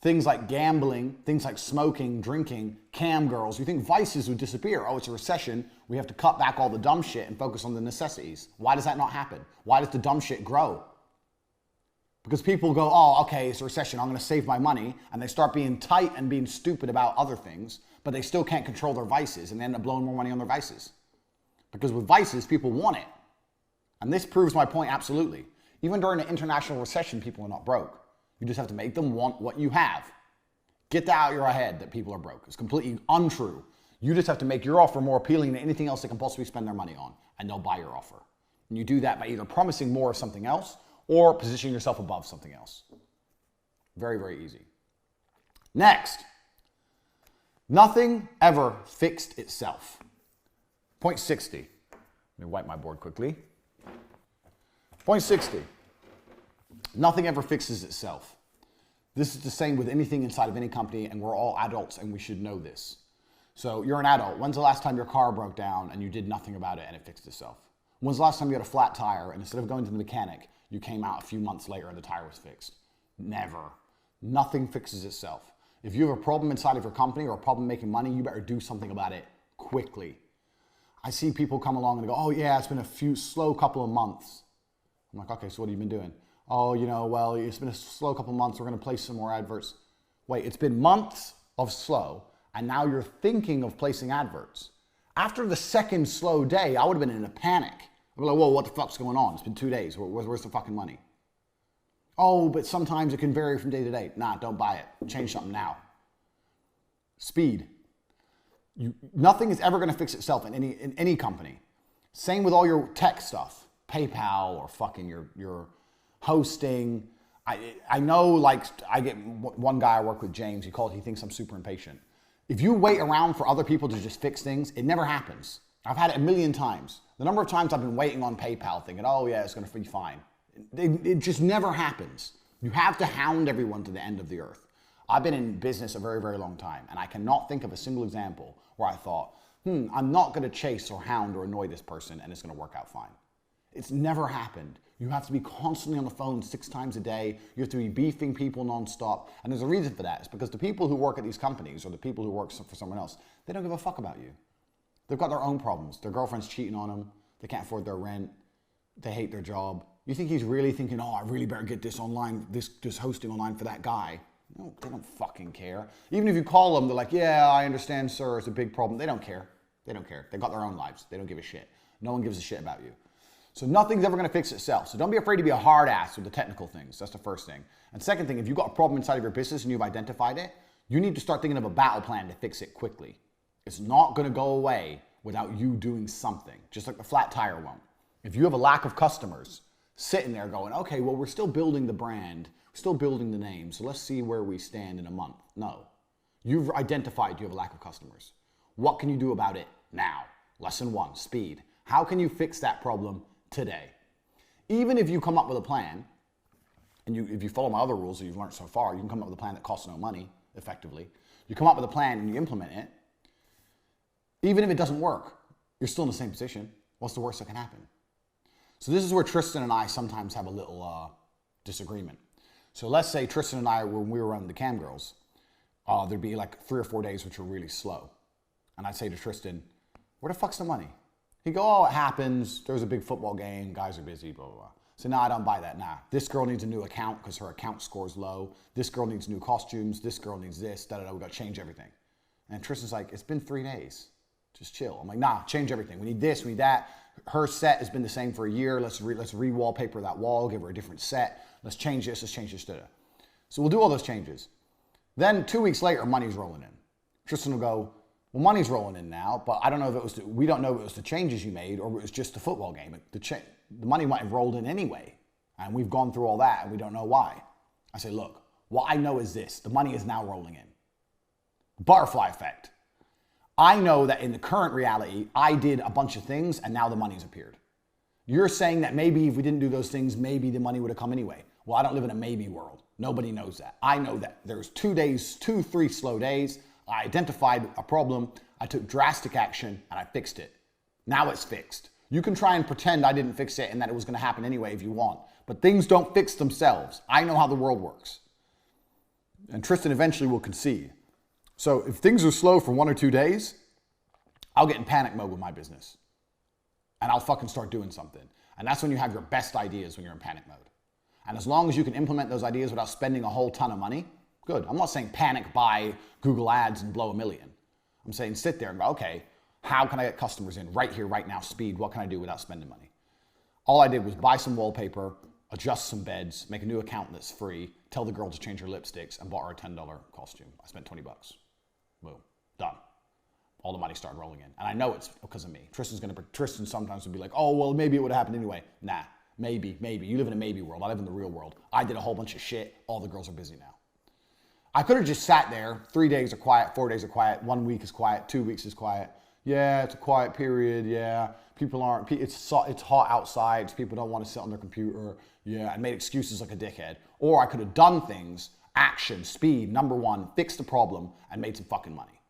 things like gambling, things like smoking, drinking, cam girls, you think vices would disappear. Oh, it's a recession. We have to cut back all the dumb shit and focus on the necessities. Why does that not happen? Why does the dumb shit grow? Because people go, oh, okay, it's a recession. I'm going to save my money. And they start being tight and being stupid about other things, but they still can't control their vices and they end up blowing more money on their vices. Because with vices, people want it. And this proves my point absolutely. Even during an international recession, people are not broke. You just have to make them want what you have. Get that out of your head that people are broke. It's completely untrue. You just have to make your offer more appealing than anything else they can possibly spend their money on, and they'll buy your offer. And you do that by either promising more of something else or positioning yourself above something else. Very, very easy. Next, nothing ever fixed itself. Point 60. Let me wipe my board quickly. Point 60. Nothing ever fixes itself. This is the same with anything inside of any company, and we're all adults and we should know this. So you're an adult. When's the last time your car broke down and you did nothing about it and it fixed itself? When's the last time you had a flat tire and instead of going to the mechanic, you came out a few months later and the tire was fixed? Never. Nothing fixes itself. If you have a problem inside of your company or a problem making money, you better do something about it quickly. I see people come along and go, oh yeah, it's been a slow couple of months. I'm like, okay, so what have you been doing? Oh, well, it's been a slow couple of months. We're going to place some more adverts. Wait, it's been months of slow, and now you're thinking of placing adverts. After the second slow day, I would have been in a panic. I'd be like, whoa, what the fuck's going on? It's been 2 days. Where's the fucking money? Oh, but sometimes it can vary from day to day. Nah, don't buy it. Change something now. Speed. Nothing is ever going to fix itself in any company. Same with all your tech stuff. PayPal or fucking your hosting. I know, like, I get one guy I work with, James, he thinks I'm super impatient. If you wait around for other people to just fix things, it never happens. I've had it a million times. The number of times I've been waiting on PayPal thinking, oh yeah, it's going to be fine. It just never happens. You have to hound everyone to the end of the earth. I've been in business a very, very long time, and I cannot think of a single example where I thought, I'm not going to chase or hound or annoy this person and it's going to work out fine. It's never happened. You have to be constantly on the phone 6 times a day. You have to be beefing people nonstop. And there's a reason for that. It's because the people who work at these companies or the people who work for someone else, they don't give a fuck about you. They've got their own problems. Their girlfriend's cheating on them. They can't afford their rent. They hate their job. You think he's really thinking, oh, I really better get this online, this hosting online for that guy. No, they don't fucking care. Even if you call them, they're like, yeah, I understand, sir, it's a big problem. They don't care. They don't care. They've got their own lives. They don't give a shit. No one gives a shit about you. So nothing's ever going to fix itself. So don't be afraid to be a hard ass with the technical things. That's the first thing. And second thing, if you've got a problem inside of your business and you've identified it, you need to start thinking of a battle plan to fix it quickly. It's not going to go away without you doing something, just like the flat tire won't. If you have a lack of customers sitting there going, okay, well, we're still building the brand, we're still building the name, so let's see where we stand in a month. No. You've identified you have a lack of customers. What can you do about it now? Lesson 1, speed. How can you fix that problem today? Even if you come up with a plan, and if you follow my other rules that you've learned so far, you can come up with a plan that costs no money, effectively. You come up with a plan and you implement it. Even if it doesn't work, you're still in the same position. What's the worst that can happen? So this is where Tristan and I sometimes have a little disagreement. So let's say Tristan and I, when we were running the cam girls, there'd be like 3 or 4 days which were really slow. And I'd say to Tristan, where the fuck's the money? He'd go, oh, it happens. There was a big football game. Guys are busy, blah, blah, blah. So no, I don't buy that. Nah, this girl needs a new account because her account score's low. This girl needs new costumes. This girl needs this. Da-da-da. We got to change everything. And Tristan's like, it's been 3 days. Just chill. I'm like, nah, change everything. We need this, we need that. Her set has been the same for a year. Let's re-wallpaper that wall, give her a different set. Let's change this, da-da. So we'll do all those changes. Then 2 weeks later, money's rolling in. Tristan will go, well, money's rolling in now, but I don't know if it was, we don't know if it was the changes you made or it was just the football game. The money might have rolled in anyway, and we've gone through all that and we don't know why. I say, look, what I know is this, the money is now rolling in. Butterfly effect. I know that in the current reality, I did a bunch of things and now the money's appeared. You're saying that maybe if we didn't do those things, maybe the money would have come anyway. Well, I don't live in a maybe world. Nobody knows that. I know that. There was 3 slow days. I identified a problem. I took drastic action and I fixed it. Now it's fixed. You can try and pretend I didn't fix it and that it was going to happen anyway if you want. But things don't fix themselves. I know how the world works. And Tristan eventually will concede. So if things are slow for 1 or 2 days, I'll get in panic mode with my business. And I'll fucking start doing something. And that's when you have your best ideas, when you're in panic mode. And as long as you can implement those ideas without spending a whole ton of money, good. I'm not saying panic, buy Google ads and blow $1 million. I'm saying sit there and go, okay, how can I get customers in right here, right now, speed? What can I do without spending money? All I did was buy some wallpaper, adjust some beds, make a new account that's free, tell the girl to change her lipsticks, and bought her a $10 costume. I spent 20 bucks. Boom. Done. All the money started rolling in. And I know it's because of me. Tristan sometimes would be like, oh, well, maybe it would have happened anyway. Nah, maybe. You live in a maybe world. I live in the real world. I did a whole bunch of shit. All the girls are busy now. I could have just sat there. 3 days are quiet, 4 days are quiet, 1 week is quiet, 2 weeks is quiet. Yeah, it's a quiet period. Yeah, people aren't, it's hot outside. So people don't want to sit on their computer. Yeah, and made excuses like a dickhead. Or I could have done things, action, speed, number one, fixed the problem, and made some fucking money.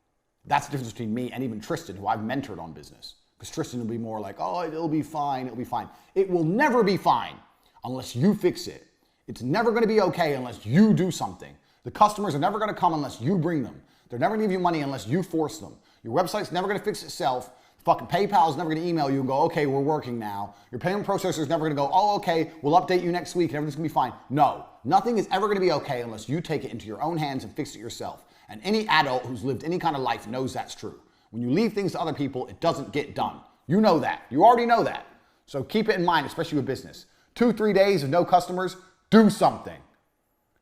That's the difference between me and even Tristan, who I've mentored on business. Because Tristan will be more like, oh, it'll be fine, it'll be fine. It will never be fine unless you fix it. It's never going to be okay unless you do something. The customers are never going to come unless you bring them. They're never going to give you money unless you force them. Your website's never going to fix itself. Fucking PayPal's never going to email you and go, okay, we're working now. Your payment processor's never going to go, oh, okay, we'll update you next week and everything's going to be fine. No, nothing is ever going to be okay unless you take it into your own hands and fix it yourself. And any adult who's lived any kind of life knows that's true. When you leave things to other people, it doesn't get done. You know that. You already know that. So keep it in mind, especially with business. 2-3 days of no customers, do something.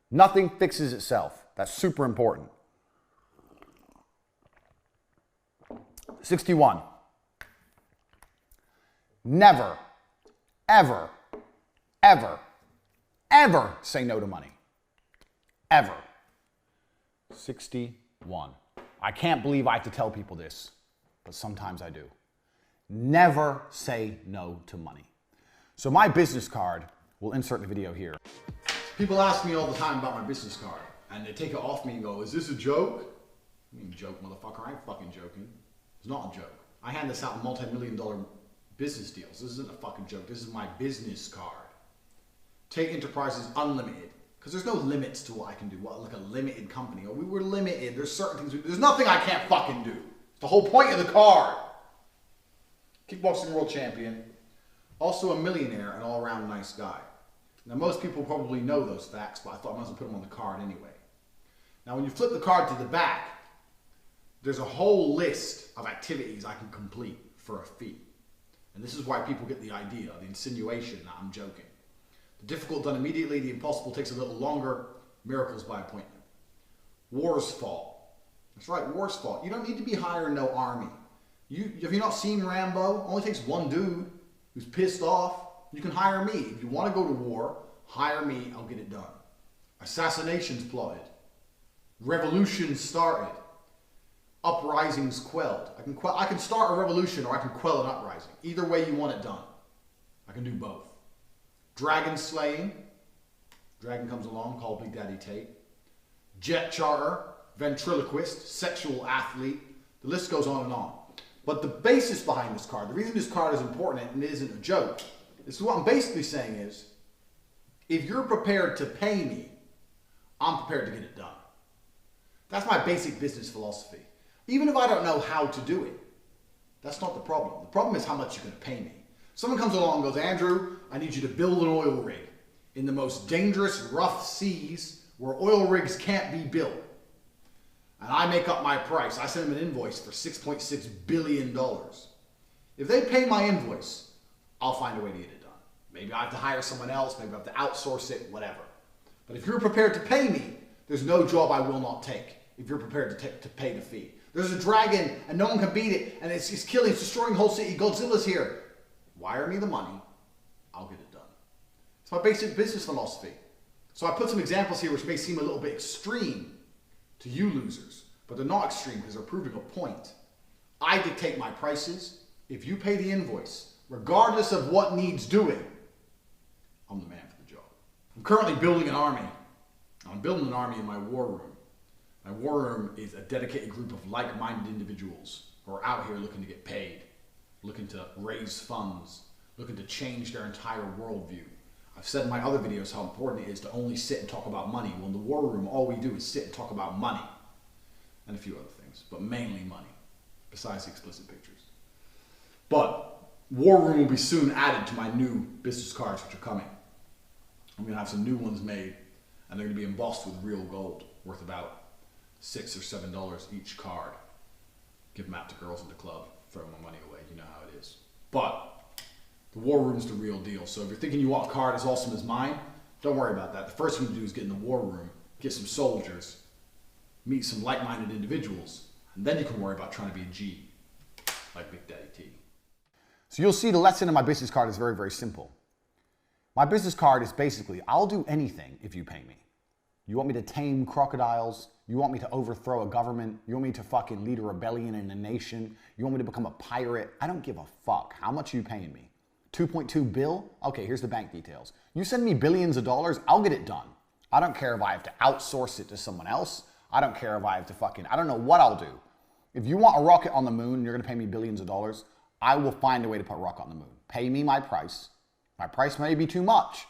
Nothing fixes itself. That's super important. 61. Never, ever, ever, ever say no to money. Ever. 61. I can't believe I have to tell people this, but sometimes I do. Never say no to money. So my business card, we'll insert the video here. People ask me all the time about my business card, and they take it off me and go, is this a joke? I mean, joke, motherfucker, I ain't fucking joking. It's not a joke. I hand this out in multi-million-dollar business deals. This isn't a fucking joke. This is my business card. Tate Enterprises Unlimited. Because there's no limits to what I can do. What, like a limited company? Or we were limited. There's certain things. There's nothing I can't fucking do. It's the whole point of the card. Kickboxing world champion. Also a millionaire and all-around nice guy. Now most people probably know those facts, but I thought I might as well put them on the card anyway. Now when you flip the card to the back, there's a whole list of activities I can complete for a fee. And this is why people get the idea, the insinuation that I'm joking. The difficult done immediately, the impossible takes a little longer, miracles by appointment. Wars fought. That's right, wars fought. You don't need to be hiring no army. Have you not seen Rambo? Only takes one dude who's pissed off. You can hire me. If you want to go to war, hire me, I'll get it done. Assassinations plotted. Revolutions started. Uprisings quelled. I can start a revolution or I can quell an uprising. Either way you want it done. I can do both. Dragon slaying. Dragon comes along, called Big Daddy Tate. Jet charter, ventriloquist, sexual athlete. The list goes on and on. But the basis behind this card, the reason this card is important and it isn't a joke, this is what I'm basically saying is, if you're prepared to pay me, I'm prepared to get it done. That's my basic business philosophy. Even if I don't know how to do it, that's not the problem. The problem is how much you're going to pay me. Someone comes along and goes, Andrew, I need you to build an oil rig in the most dangerous, rough seas where oil rigs can't be built. And I make up my price. I send them an invoice for $6.6 billion. If they pay my invoice, I'll find a way to get it done. Maybe I have to hire someone else, maybe I have to outsource it, whatever. But if you're prepared to pay me, there's no job I will not take if you're prepared to pay the fee. There's a dragon and no one can beat it and it's killing, it's destroying the whole city, Godzilla's here. Wire me the money, I'll get it done. It's my basic business philosophy. So I put some examples here which may seem a little bit extreme to you losers, but they're not extreme because they're proving a point. I dictate my prices. If you pay the invoice, regardless of what needs doing, I'm the man for the job. I'm currently building an army. I'm building an army in my war room. My war room is a dedicated group of like-minded individuals who are out here looking to get paid, looking to raise funds, looking to change their entire worldview. I've said in my other videos how important it is to only sit and talk about money. Well, in the war room, all we do is sit and talk about money and a few other things, but mainly money, besides the explicit pictures. But war room will be soon added to my new business cards, which are coming. I'm gonna have some new ones made, and they're gonna be embossed with real gold, worth about $6 or $7 each card. Give them out to girls in the club, throw my money away, you know how it is. But the war room's the real deal. So if you're thinking you want a card as awesome as mine, don't worry about that. The first thing to do is get in the war room, get some soldiers, meet some like-minded individuals, and then you can worry about trying to be a G, like Big Daddy T. So you'll see the lesson in my business card is very, very simple. My business card is basically, I'll do anything if you pay me. You want me to tame crocodiles? You want me to overthrow a government? You want me to fucking lead a rebellion in a nation? You want me to become a pirate? I don't give a fuck. How much are you paying me? 2.2 bill? Okay, here's the bank details. You send me billions of dollars, I'll get it done. I don't care if I have to outsource it to someone else. I don't care if I have to fucking, I don't know what I'll do. If you want a rocket on the moon, you're gonna pay me billions of dollars, I will find a way to put a rocket on the moon. Pay me my price. My price may be too much.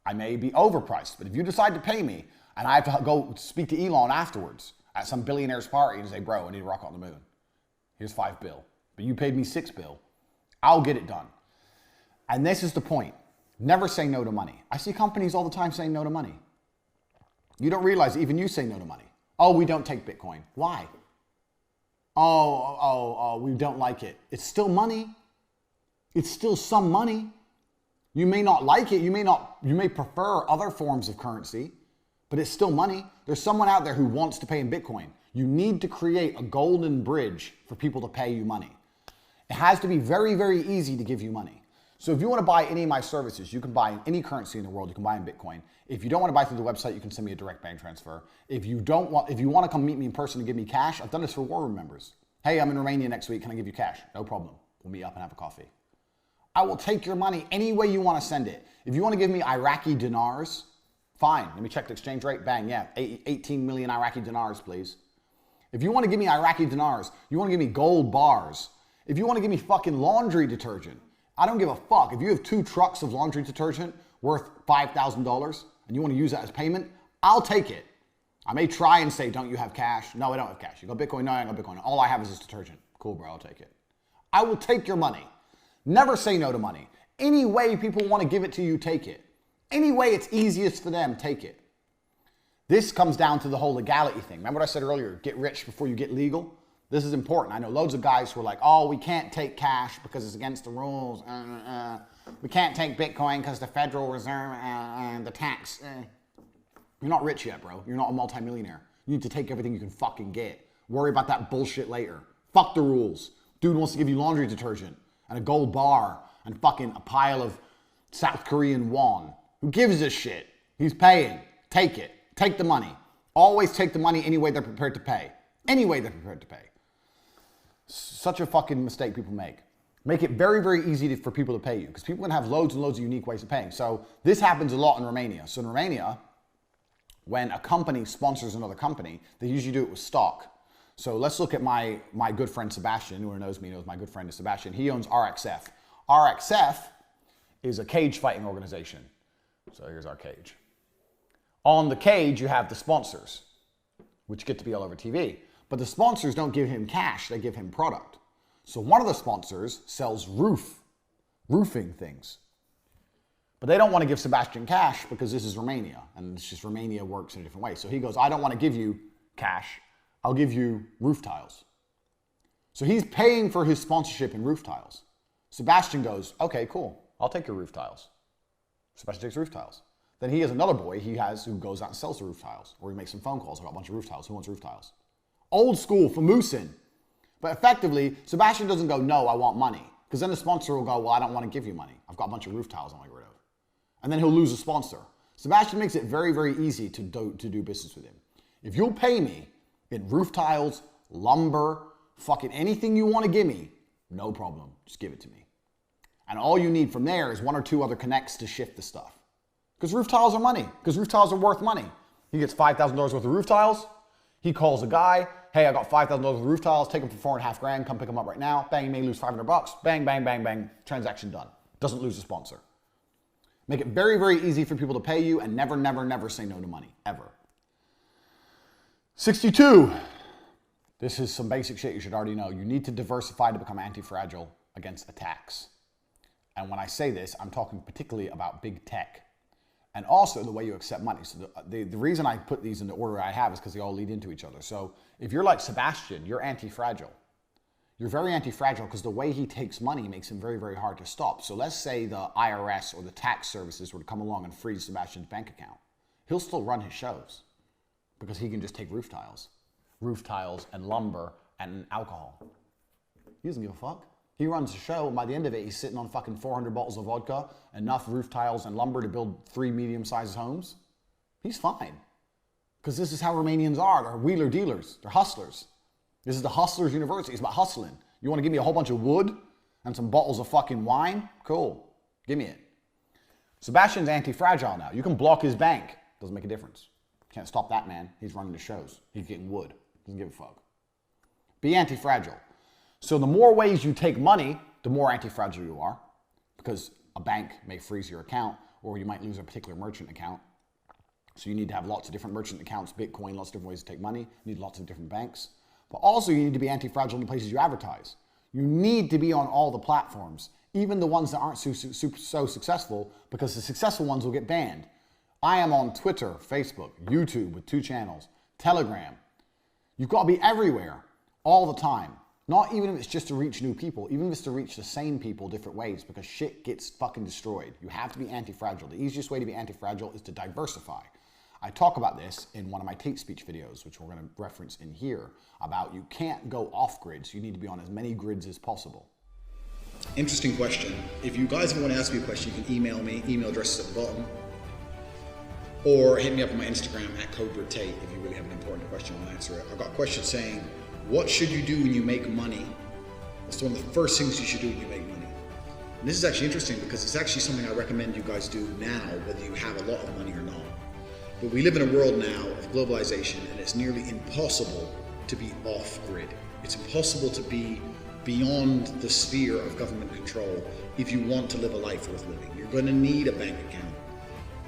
I may be overpriced, but if you decide to pay me and I have to go speak to Elon afterwards at some billionaire's party and say, bro, I need a rocket on the moon. Here's $5 bill. But you paid me $6 bill. I'll get it done. And this is the point. Never say no to money. I see companies all the time saying no to money. You don't realize even you say no to money. Oh, we don't take Bitcoin. Why? Oh, we don't like it. It's still money. It's still some money. You may not like it. You may prefer other forms of currency, but it's still money. There's someone out there who wants to pay in Bitcoin. You need to create a golden bridge for people to pay you money. It has to be very, very easy to give you money. So if you want to buy any of my services, you can buy in any currency in the world. You can buy in Bitcoin. If you don't want to buy through the website, you can send me a direct bank transfer. If you want to come meet me in person and give me cash, I've done this for War Room members. Hey, I'm in Romania next week. Can I give you cash? No problem. We'll meet up and have a coffee. I will take your money any way you want to send it. If you want to give me Iraqi dinars, fine. Let me check the exchange rate. Bang, yeah. 18 million Iraqi dinars, please. If you want to give me Iraqi dinars, you want to give me gold bars. If you want to give me fucking laundry detergent, I don't give a fuck. If you have 2 trucks of laundry detergent worth $5,000 and you want to use that as payment, I'll take it. I may try and say, don't you have cash? No, I don't have cash. You got Bitcoin? No, I got Bitcoin. All I have is this detergent. Cool, bro, I'll take it. I will take your money. Never say no to money. Any way people want to give it to you, take it. Any way it's easiest for them, take it. This comes down to the whole legality thing. Remember what I said earlier? Get rich before you get legal? This is important. I know loads of guys who are like, oh, we can't take cash because it's against the rules. We can't take Bitcoin because the Federal Reserve and the tax. You're not rich yet, bro. You're not a multimillionaire. You need to take everything you can fucking get. Worry about that bullshit later. Fuck the rules. Dude wants to give you laundry detergent and a gold bar and fucking a pile of South Korean won. Who gives a shit? He's paying. Take it. Take the money. Always take the money any way they're prepared to pay. Any way they're prepared to pay. Such a fucking mistake people make. Make it very, very easy for people to pay you because people can have loads and loads of unique ways of paying. So this happens a lot in Romania. So in Romania, when a company sponsors another company, they usually do it with stock. So let's look at my good friend Sebastian. Whoever knows me knows my good friend is Sebastian. He owns RXF. RXF is a cage fighting organization. So here's our cage. On the cage, you have the sponsors, which get to be all over TV. But the sponsors don't give him cash, they give him product. So one of the sponsors sells roofing things. But they don't want to give Sebastian cash because this is Romania. And it's just Romania works in a different way. So he goes, I don't want to give you cash. I'll give you roof tiles. So he's paying for his sponsorship in roof tiles. Sebastian goes, okay, cool. I'll take your roof tiles. Sebastian takes roof tiles. Then he has another boy who goes out and sells the roof tiles. Or he makes some phone calls about a bunch of roof tiles. Who wants roof tiles? Old school for Moosin. But effectively, Sebastian doesn't go, no, I want money. Because then the sponsor will go, well, I don't want to give you money. I've got a bunch of roof tiles I want to get rid of. And then he'll lose a sponsor. Sebastian makes it very, very easy to do business with him. If you'll pay me in roof tiles, lumber, fucking anything you want to give me, no problem. Just give it to me. And all you need from there is 1 or 2 other connects to shift the stuff. Because roof tiles are money. Because roof tiles are worth money. He gets $5,000 worth of roof tiles. He calls a guy. Hey, I got $5,000 worth of roof tiles. Take them for $4.5 grand. Come pick them up right now. Bang, you may lose $500. Bang, bang, bang, bang. Transaction done. Doesn't lose a sponsor. Make it very, very easy for people to pay you and never, never, never say no to money. Ever. 62. This is some basic shit you should already know. You need to diversify to become anti-fragile against attacks. And when I say this, I'm talking particularly about big tech. And also the way you accept money. So the reason I put these in the order I have is because they all lead into each other. So if you're like Sebastian, you're anti-fragile. You're very anti-fragile because the way he takes money makes him very, very hard to stop. So let's say the IRS or the tax services were to come along and freeze Sebastian's bank account. He'll still run his shows because he can just take roof tiles and lumber and alcohol. He doesn't give a fuck. He runs a show, and by the end of it, he's sitting on fucking 400 bottles of vodka, enough roof tiles and lumber to build 3 medium-sized homes. He's fine. Because this is how Romanians are. They're wheeler dealers. They're hustlers. This is the hustlers' university. It's about hustling. You want to give me a whole bunch of wood and some bottles of fucking wine? Cool. Give me it. Sebastian's anti-fragile now. You can block his bank. Doesn't make a difference. Can't stop that man. He's running the shows. He's getting wood. Doesn't give a fuck. Be anti-fragile. So the more ways you take money, the more anti-fragile you are, because a bank may freeze your account, or you might lose a particular merchant account. So you need to have lots of different merchant accounts, Bitcoin, lots of different ways to take money. You need lots of different banks. But also you need to be anti-fragile in the places you advertise. You need to be on all the platforms, even the ones that aren't so successful, because the successful ones will get banned. I am on Twitter, Facebook, YouTube with 2 channels, Telegram. You've got to be everywhere, all the time. Not even if it's just to reach new people, even if it's to reach the same people different ways, because shit gets fucking destroyed. You have to be anti-fragile. The easiest way to be anti-fragile is to diversify. I talk about this in one of my Tate speech videos, which we're going to reference in here, about you can't go off grids. You need to be on as many grids as possible. Interesting question. If you guys want to ask me a question, you can email me. Email address is at the bottom. Or hit me up on my Instagram at Cobra Tate if you really have an important question. I'll answer it. I've got a question saying, what should you do when you make money? What's one of the first things you should do when you make money? And this is actually interesting because it's actually something I recommend you guys do now, whether you have a lot of money or not. But we live in a world now of globalization, and it's nearly impossible to be off grid. It's impossible to be beyond the sphere of government control if you want to live a life worth living. You're going to need a bank account.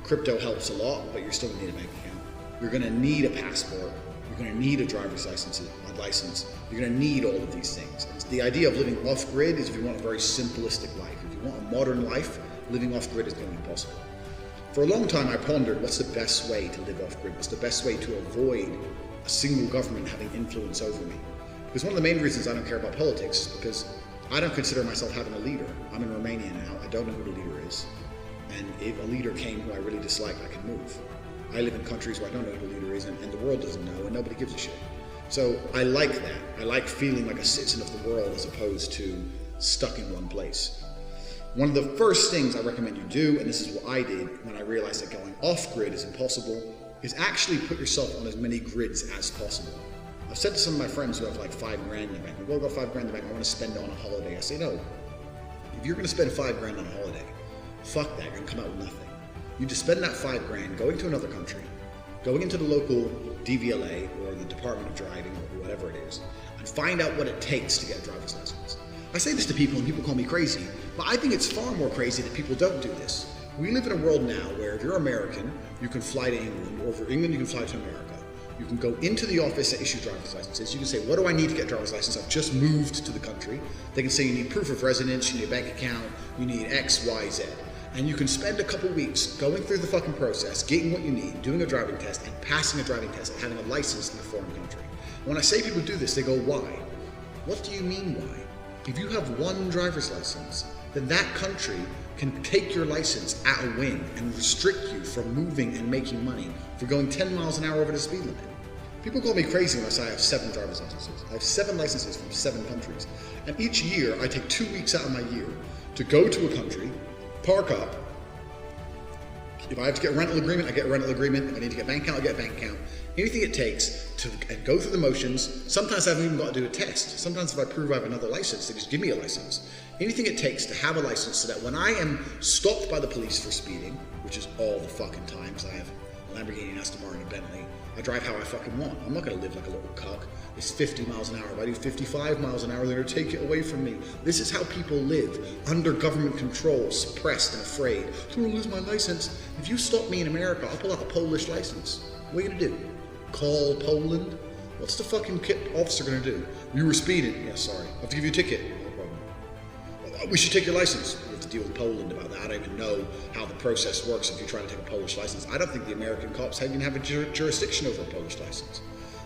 Crypto helps a lot, but you're still going to need a bank account. You're going to need a passport. You're going to need a driver's license. You're going to need all of these things. And the idea of living off grid is if you want a very simplistic life. If you want a modern life, living off grid is going to be impossible. For a long time, I pondered what's the best way to live off grid? What's the best way to avoid a single government having influence over me? Because one of the main reasons I don't care about politics is because I don't consider myself having a leader. I'm in Romania now. I don't know who the leader is. And if a leader came who I really dislike, I can move. I live in countries where I don't know who the leader is, and the world doesn't know, and nobody gives a shit. So I like that. I like feeling like a citizen of the world as opposed to stuck in one place. One of the first things I recommend you do, and this is what I did when I realized that going off grid is impossible, is actually put yourself on as many grids as possible. I've said to some of my friends who have like $5 grand in the bank, well, I've got $5 grand in the bank, I want to spend it on a holiday. I say, no, if you're going to spend $5 grand on a holiday, fuck that, you're going to come out with nothing. You just spend that $5 grand going to another country, going into the local DVLA or the Department of Driving or whatever it is, and find out what it takes to get a driver's license. I say this to people and people call me crazy, but I think it's far more crazy that people don't do this. We live in a world now where if you're American, you can fly to England, or if you're England, you can fly to America. You can go into the office that issues driver's licenses. You can say, what do I need to get a driver's license? I've just moved to the country. They can say you need proof of residence, you need a bank account, you need X, Y, Z. And you can spend a couple weeks going through the fucking process, getting what you need, doing a driving test, and passing a driving test, and having a license in a foreign country. When I say people do this, they go, why? What do you mean why? If you have one driver's license, then that country can take your license at a whim and restrict you from moving and making money for going 10 miles an hour over the speed limit. People call me crazy when I say I have 7 driver's licenses. I have 7 licenses from 7 countries. And each year, I take 2 weeks out of my year to go to a country, park up, If I have to get a rental agreement, I get a rental agreement. If I need to get a bank account, I get a bank account. Anything it takes to go through the motions. Sometimes I haven't even got to do a test. Sometimes if I prove I have another license, they just give me a license. Anything it takes to have a license so that when I am stopped by the police for speeding, which is all the fucking times, I have a Lamborghini, an Aston Martin, a Bentley. I drive how I fucking want. I'm not gonna live like a little cuck. It's 50 miles an hour. If I do 55 miles an hour, they're gonna take it away from me. This is how people live, under government control, suppressed and afraid. I'm gonna lose my license. If you stop me in America, I'll pull out a Polish license. What are you gonna do? Call Poland? What's the fucking officer gonna do? You were speeding. Yeah, sorry. I have to give you a ticket. No problem. We should take your license. We have to deal with Poland about that. I don't even know how the process works if you're trying to take a Polish license. I don't think the American cops even have a jurisdiction over a Polish license.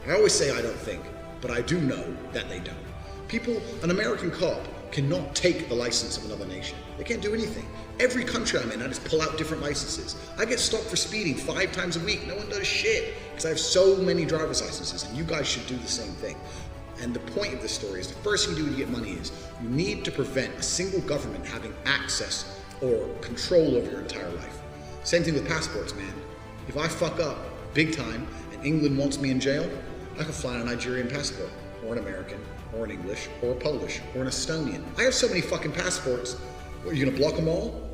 I always say I don't think, but I do know that they don't. An American cop cannot take the license of another nation. They can't do anything. Every country I'm in, I just pull out different licenses. I get stopped for speeding 5 times a week. No one does shit because I have so many driver's licenses, and you guys should do the same thing. And the point of this story is the first thing you do when you get money is you need to prevent a single government having access or control over your entire life. Same thing with passports, man. If I fuck up big time and England wants me in jail, I can fly on a Nigerian passport, or an American, or an English, or a Polish, or an Estonian. I have so many fucking passports. What, are you gonna block them all?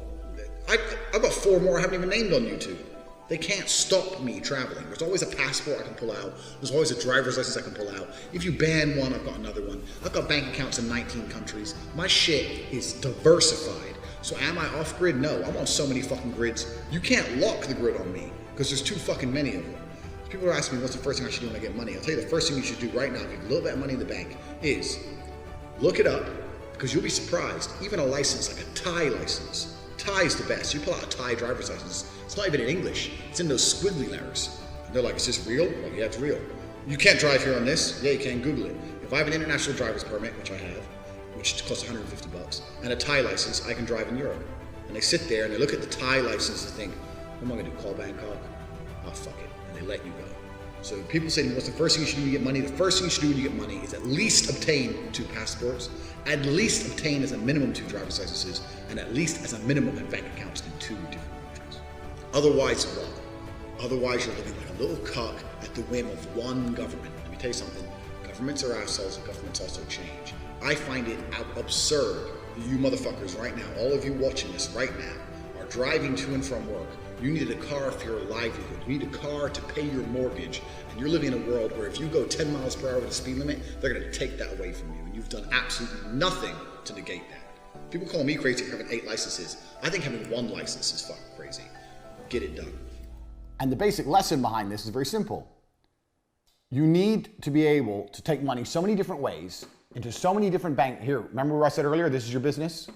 I've got 4 more I haven't even named on YouTube. They can't stop me traveling. There's always a passport I can pull out. There's always a driver's license I can pull out. If you ban one, I've got another one. I've got bank accounts in 19 countries. My shit is diversified. So am I off grid? No, I'm on so many fucking grids. You can't lock the grid on me because there's too fucking many of them. People are asking me what's the first thing I should do when I get money. I'll tell you the first thing you should do right now if you have a little bit of money in the bank is look it up, because you'll be surprised. Even a license like a Thai license. Thai is the best. You pull out a Thai driver's license, it's not even in English. It's in those squiggly letters. And they're like, is this real? Like, yeah, it's real. You can't drive here on this? Yeah, you can. Google it. If I have an international driver's permit, which I have, which costs $150, and a Thai license, I can drive in Europe. And they sit there and they look at the Thai license and think, what am I gonna do, call Bangkok? Oh, fuck it. And they let you go. So people say to me, what's the first thing you should do when you get money? The first thing you should do when you get money is at least obtain 2 passports, at least obtain as a minimum 2 driver's licenses, and at least as a minimum have bank accounts in 2 different countries. Otherwise, what? Otherwise, you're living like a little cuck at the whim of one government. Let me tell you something. Governments are assholes and governments also change. I find it absurd that you motherfuckers right now, all of you watching this right now, are driving to and from work. You needed a car for your livelihood. You need a car to pay your mortgage. And you're living in a world where if you go 10 miles per hour with the speed limit, they're going to take that away from you. And you've done absolutely nothing to negate that. People call me crazy for having 8 licenses. I think having 1 license is fucking crazy. Get it done. And the basic lesson behind this is very simple. You need to be able to take money so many different ways into so many different Here, remember what I said earlier? This is your business.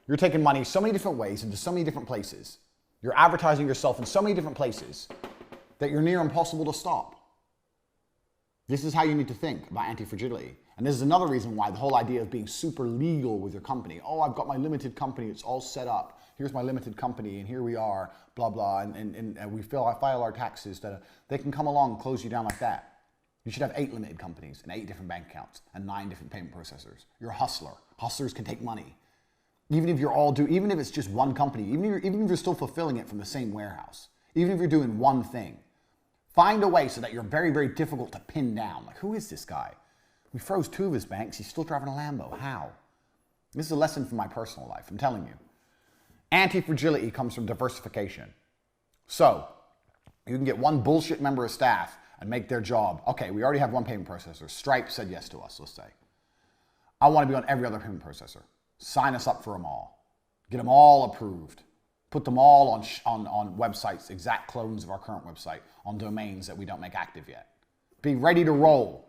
You're taking money so many different ways into so many different places. You're advertising yourself in so many different places that you're near impossible to stop. This is how you need to think about anti-fragility. And this is another reason why the whole idea of being super legal with your company. Oh, I've got my limited company. It's all set up. Here's my limited company, and here we are, blah, blah, and we file our taxes. They can come along and close you down like that. You should have 8 limited companies and 8 different bank accounts and 9 different payment processors. You're a hustler. Hustlers can take money. Even if even if it's just one company, even if you're still fulfilling it from the same warehouse, even if you're doing one thing, find a way so that you're very, very difficult to pin down. Like, who is this guy? We froze 2 of his banks. He's still driving a Lambo. How? This is a lesson from my personal life. I'm telling you. Anti-fragility comes from diversification. So you can get one bullshit member of staff and make their job. Okay, we already have one payment processor. Stripe said yes to us, let's say. I want to be on every other payment processor. Sign us up for them all. Get them all approved. Put them all on websites, exact clones of our current website, on domains that we don't make active yet. Be ready to roll.